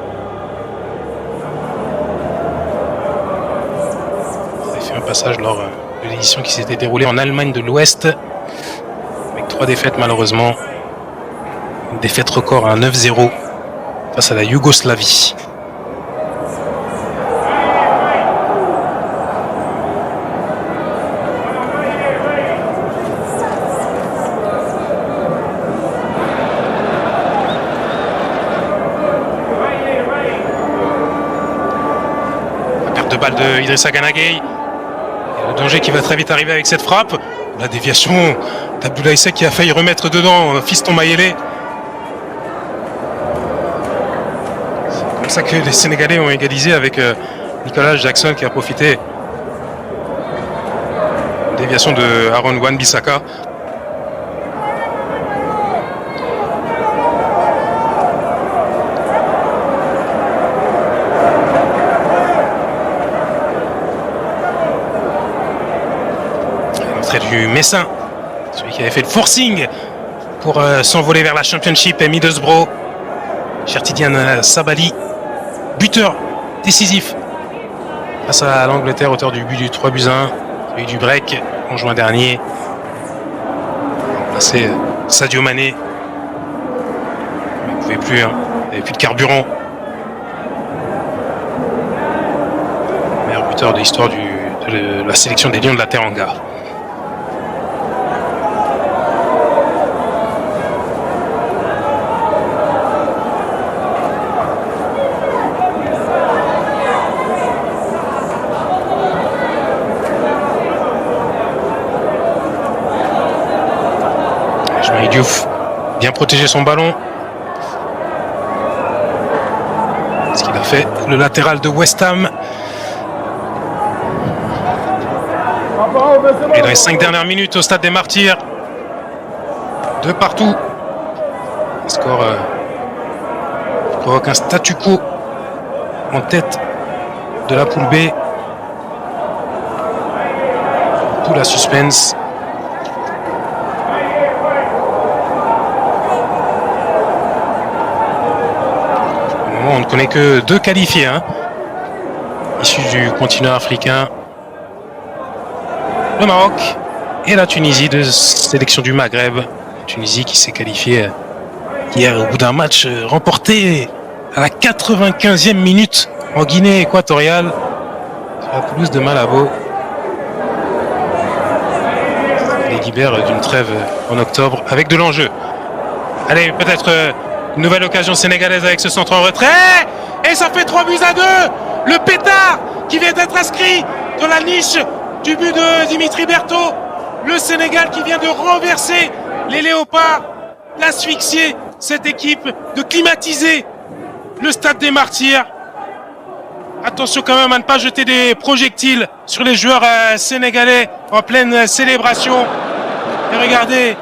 On avait fait un passage lors de l'édition qui s'était déroulée en Allemagne de l'Ouest, avec 3 défaites malheureusement. Une défaite record à 9-0 face à la Yougoslavie. De balle de Idrissa Gana Gueye. Et le danger qui va très vite arriver avec cette frappe. La déviation d'Abdoulaye Seck qui a failli remettre dedans Fiston Mayele. C'est comme ça que les Sénégalais ont égalisé avec Nicolas Jackson qui a profité. Déviation de Aaron Wan-Bissaka. Du Messin, celui qui avait fait le forcing pour s'envoler vers la Championship et Middlesbrough. Chertidiane Sabali, buteur décisif face à l'Angleterre, auteur du but du 3-1, celui du break en juin dernier. C'est Sadio Mané. Il ne pouvait plus, hein. Il n'avait plus de carburant. Meilleur buteur de l'histoire de la sélection des Lions de la Teranga. Diouf, bien protéger son ballon. Ce qu'il a fait le latéral de West Ham. Et dans les 5 dernières minutes au stade des Martyrs, de partout. Le score provoque un statu quo en tête de la poule B. Tout la suspense. On ne connaît que 2 qualifiés, issus du continent africain. Le Maroc et la Tunisie, de sélection du Maghreb. La Tunisie qui s'est qualifiée hier au bout d'un match remporté à la 95e minute en Guinée équatoriale sur la pelouse de Malabo. Les libère d'une trêve en octobre avec de l'enjeu. Allez, peut-être une nouvelle occasion sénégalaise avec ce centre en retrait. Et ça fait 3-2. Le pétard qui vient d'être inscrit dans la niche du but de Dimitri Berthaud. Le Sénégal qui vient de renverser les Léopards, d'asphyxier cette équipe, de climatiser le stade des Martyrs. Attention quand même à ne pas jeter des projectiles sur les joueurs sénégalais en pleine célébration. Et regardez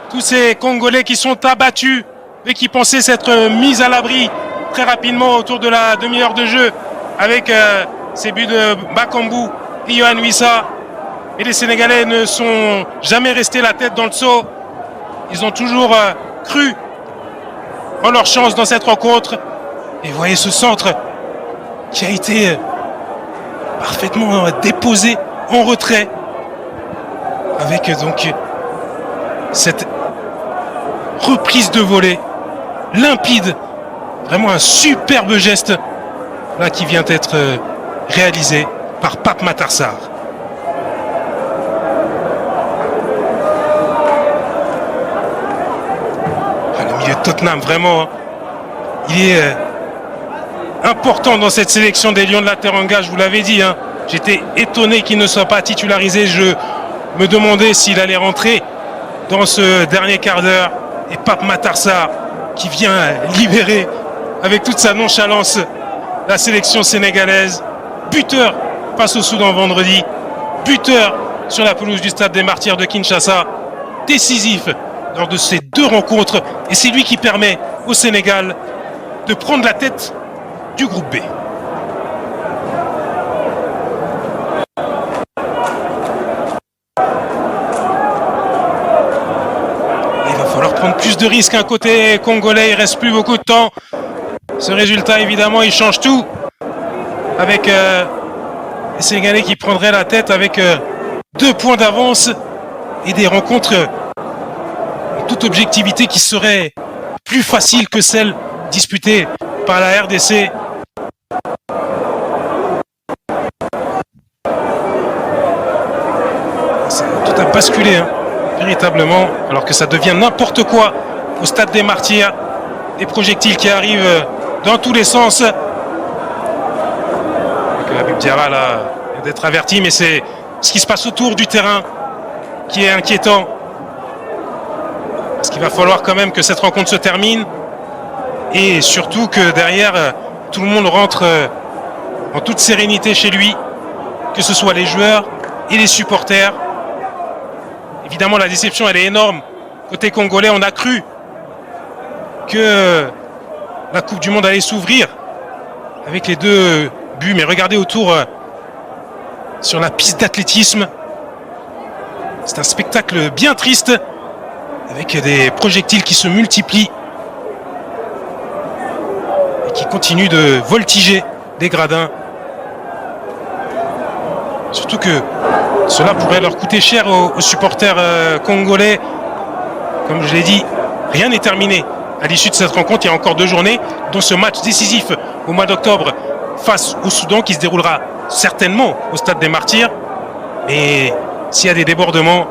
tous ces Congolais qui sont abattus et qui pensaient s'être mis à l'abri très rapidement autour de la demi-heure de jeu avec ces buts de Bakambu et Yohan Wissa. Et les Sénégalais ne sont jamais restés la tête dans le seau. Ils ont toujours cru en leur chance dans cette rencontre. Et vous voyez ce centre qui a été parfaitement déposé en retrait avec donc cette reprise de volée limpide, vraiment un superbe geste là qui vient d'être réalisé par Pape Matar Sarr. Le milieu de Tottenham, vraiment, il est important dans cette sélection des Lions de la Teranga, je vous l'avais dit. J'étais étonné qu'il ne soit pas titularisé. Je me demandais s'il allait rentrer dans ce dernier quart d'heure. Et Pape Matar Sarr qui vient libérer avec toute sa nonchalance la sélection sénégalaise. Buteur face au Soudan vendredi. Buteur sur la pelouse du stade des Martyrs de Kinshasa. Décisif lors de ces deux rencontres. Et c'est lui qui permet au Sénégal de prendre la tête du groupe B. Il va falloir prendre plus de risques côté congolais, il ne reste plus beaucoup de temps. Ce résultat, évidemment, il change tout. Avec les Sénégalais qui prendraient la tête avec 2 points d'avance et des rencontres en toute objectivité qui seraient plus faciles que celles disputées par la RDC. Tout a basculé, véritablement, alors que ça devient n'importe quoi au stade des Martyrs. Des projectiles qui arrivent dans tous les sens. Habib Diarra là vient d'être averti, mais c'est ce qui se passe autour du terrain qui est inquiétant. Parce qu'il va falloir quand même que cette rencontre se termine. Et surtout que derrière, tout le monde rentre en toute sérénité chez lui, que ce soit les joueurs et les supporters. Évidemment, la déception, elle est énorme. Côté congolais, on a cru que la Coupe du Monde allait s'ouvrir avec les 2 buts. Mais regardez autour, sur la piste d'athlétisme. C'est un spectacle bien triste, avec des projectiles qui se multiplient. Qui continue de voltiger des gradins. Surtout que cela pourrait leur coûter cher aux supporters congolais. Comme je l'ai dit, rien n'est terminé. À l'issue de cette rencontre, il y a encore 2 journées, dont ce match décisif au mois d'octobre face au Soudan qui se déroulera certainement au stade des Martyrs. Mais s'il y a des débordements,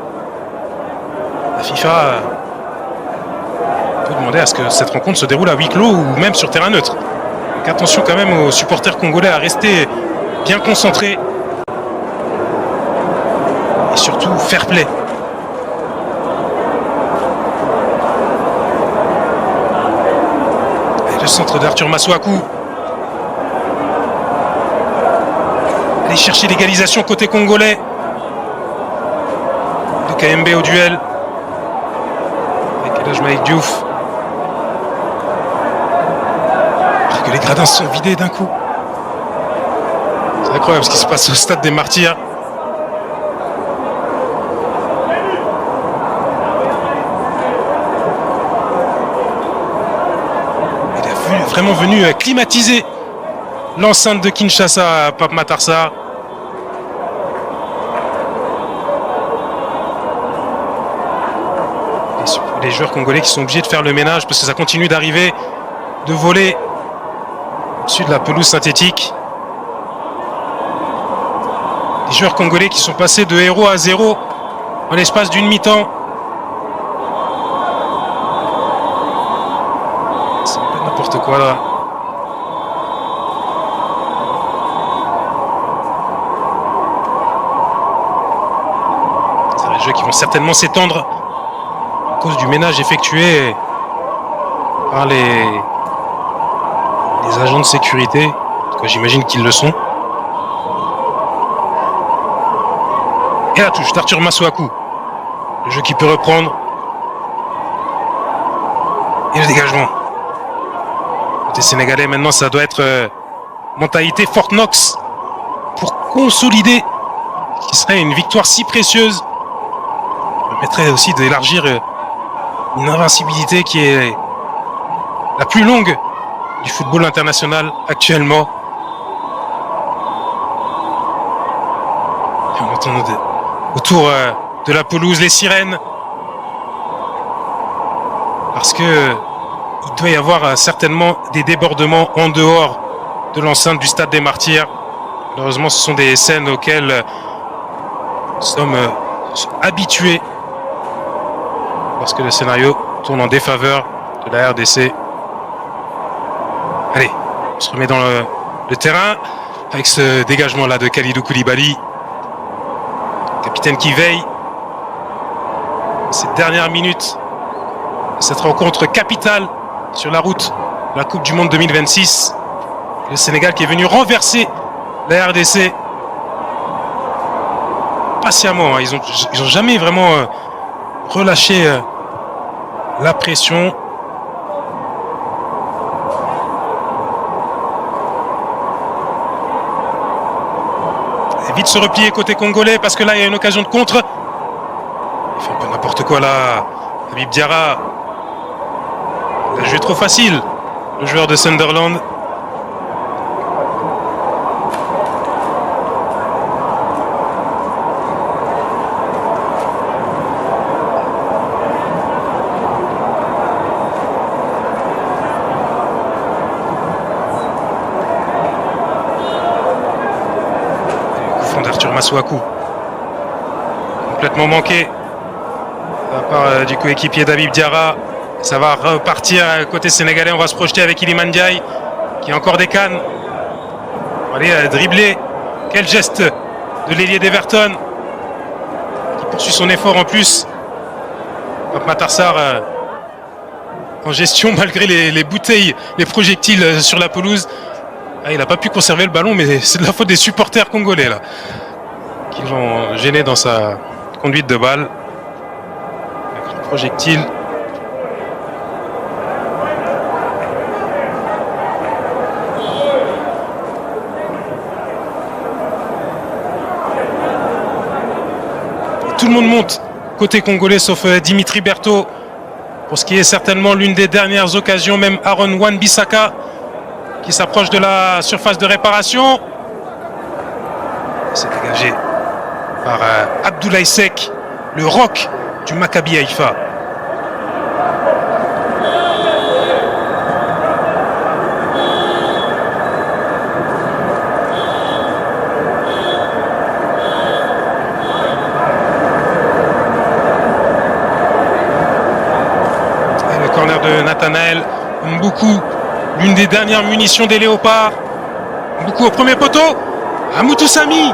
la FIFA peut demander à ce que cette rencontre se déroule à huis clos ou même sur terrain neutre. Donc attention quand même aux supporters congolais à rester bien concentrés et surtout fair play. Et le centre d'Arthur Masuaku. Aller chercher l'égalisation côté congolais. De KMB au duel avec El Hadj Malick Diouf. Que les gradins sont vidés d'un coup. C'est incroyable ce qui se passe au stade des Martyrs. Il est vraiment venu climatiser l'enceinte de Kinshasa, Pape Matar Sarr. Les joueurs congolais qui sont obligés de faire le ménage parce que ça continue d'arriver, de voler au-dessus de la pelouse synthétique. Les joueurs congolais qui sont passés de héros à 0 en l'espace d'une mi-temps. n'importe quoi là. C'est des jeux qui vont certainement s'étendre à cause du ménage effectué par les agents de sécurité. En tout cas, j'imagine qu'ils le sont. Et la touche d'Arthur Masuaku. Le jeu qui peut reprendre. Et le dégagement. Côté sénégalais, maintenant, ça doit être mentalité Fort Knox pour consolider ce qui serait une victoire si précieuse. Ça permettrait aussi d'élargir une invincibilité qui est la plus longue du football international actuellement. Et on entend autour de la pelouse les sirènes. Parce que il doit y avoir certainement des débordements en dehors de l'enceinte du Stade des Martyrs. Malheureusement, ce sont des scènes auxquelles nous sommes habitués lorsque le scénario tourne en défaveur de la RDC. Allez, on se remet dans le terrain avec ce dégagement-là de Kalidou Koulibaly. Capitaine qui veille ces dernières minutes de cette rencontre capitale sur la route de la Coupe du Monde 2026. Le Sénégal qui est venu renverser la RDC patiemment. Ils ont jamais vraiment relâché la pression. Et vite se replier côté congolais parce que là il y a une occasion de contre. Il fait un peu n'importe quoi là. Habib Diarra. Il a joué trop facile, le joueur de Sunderland. Masuaku, complètement manqué de la part du coéquipier d'Habib Diarra. Ça va repartir côté sénégalais. On va se projeter avec Iliman Ndiaye qui a encore des cannes. On va aller dribbler. Quel geste de l'ailier d'Everton qui poursuit son effort en plus. Pape Matar Sarr en gestion malgré les bouteilles, les projectiles sur la pelouse. Il n'a pas pu conserver le ballon, mais c'est de la faute des supporters congolais là, qui l'ont gêné dans sa conduite de balle. Avec le projectile. Et tout le monde monte côté congolais sauf Dimitri Berthaud. Pour ce qui est certainement l'une des dernières occasions, même Aaron Wan-Bissaka qui s'approche de la surface de réparation. C'est dégagé par Abdoulaye Seck, le roc du Maccabi Haïfa. Et le corner de Nathanaël Mboukou, l'une des dernières munitions des Léopards. Mboukou au premier poteau. Amoutou Sami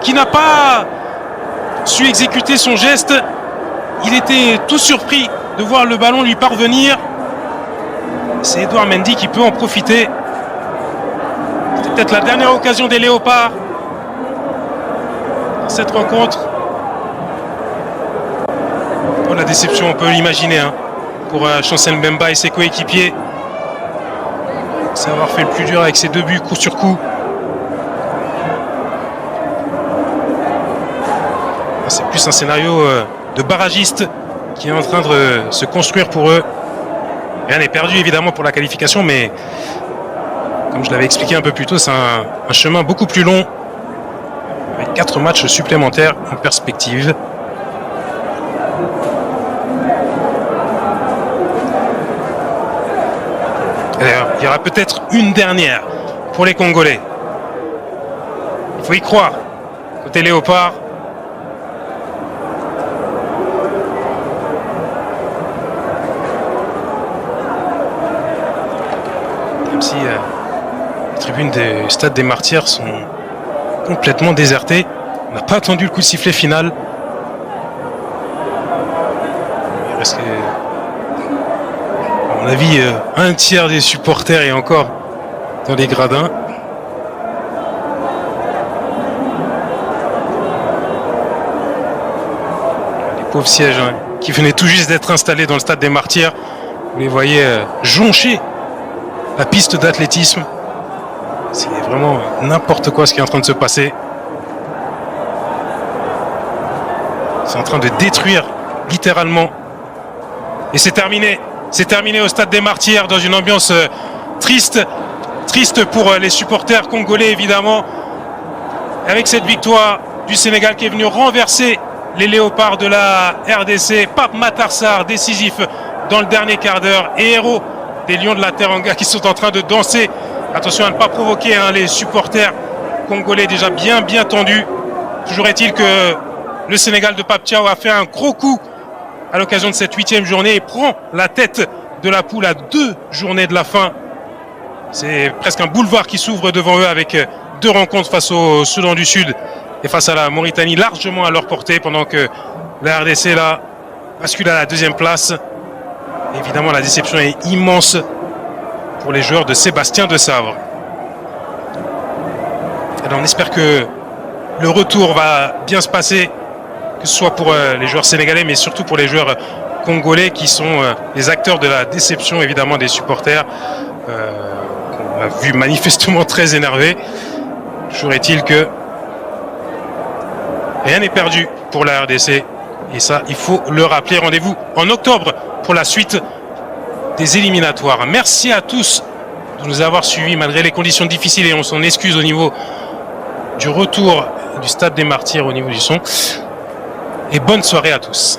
qui n'a pas su exécuter son geste. Il était tout surpris de voir le ballon lui parvenir. C'est Edouard Mendy qui peut en profiter. C'est peut-être la dernière occasion des Léopards dans cette rencontre. Oh, la déception, on peut l'imaginer pour Chancel Mbemba et ses coéquipiers. C'est avoir fait le plus dur avec ses 2 buts coup sur coup. C'est plus un scénario de barragiste qui est en train de se construire pour eux. Rien n'est perdu évidemment pour la qualification, mais comme je l'avais expliqué un peu plus tôt, c'est un chemin beaucoup plus long avec 4 matchs supplémentaires en perspective. Alors, il y aura peut-être une dernière pour les Congolais. Il faut y croire. Côté Léopard. Même si les tribunes du Stade des Martyrs sont complètement désertées. On n'a pas attendu le coup de sifflet final. Il reste, à mon avis, un tiers des supporters et encore dans les gradins. Les pauvres sièges qui venaient tout juste d'être installés dans le Stade des Martyrs. Vous les voyez joncher la piste d'athlétisme. C'est vraiment n'importe quoi ce qui est en train de se passer. C'est en train de détruire littéralement. Et c'est terminé. C'est terminé au Stade des Martyrs dans une ambiance triste. Triste pour les supporters congolais évidemment. Avec cette victoire du Sénégal qui est venu renverser les léopards de la RDC. Pape Matar Sarr décisif dans le dernier quart d'heure et héros des Lions de la Teranga qui sont en train de danser. Attention à ne pas provoquer les supporters congolais déjà bien tendus. Toujours est-il que le Sénégal de Pape Thiaw a fait un gros coup à l'occasion de cette 8e journée et prend la tête de la poule à 2 journées de la fin. C'est presque un boulevard qui s'ouvre devant eux avec 2 rencontres face au Soudan du Sud et face à la Mauritanie largement à leur portée pendant que la RDC là bascule à la 2e place. Évidemment, la déception est immense pour les joueurs de Sébastien Desabre. Alors, on espère que le retour va bien se passer, que ce soit pour les joueurs sénégalais, mais surtout pour les joueurs congolais qui sont les acteurs de la déception, évidemment, des supporters, qu'on a vu manifestement très énervés. Toujours est-il que rien n'est perdu pour la RDC. Et ça, il faut le rappeler. Rendez-vous en octobre pour la suite des éliminatoires. Merci à tous de nous avoir suivis malgré les conditions difficiles et on s'en excuse au niveau du retour du Stade des Martyrs au niveau du son. Et bonne soirée à tous.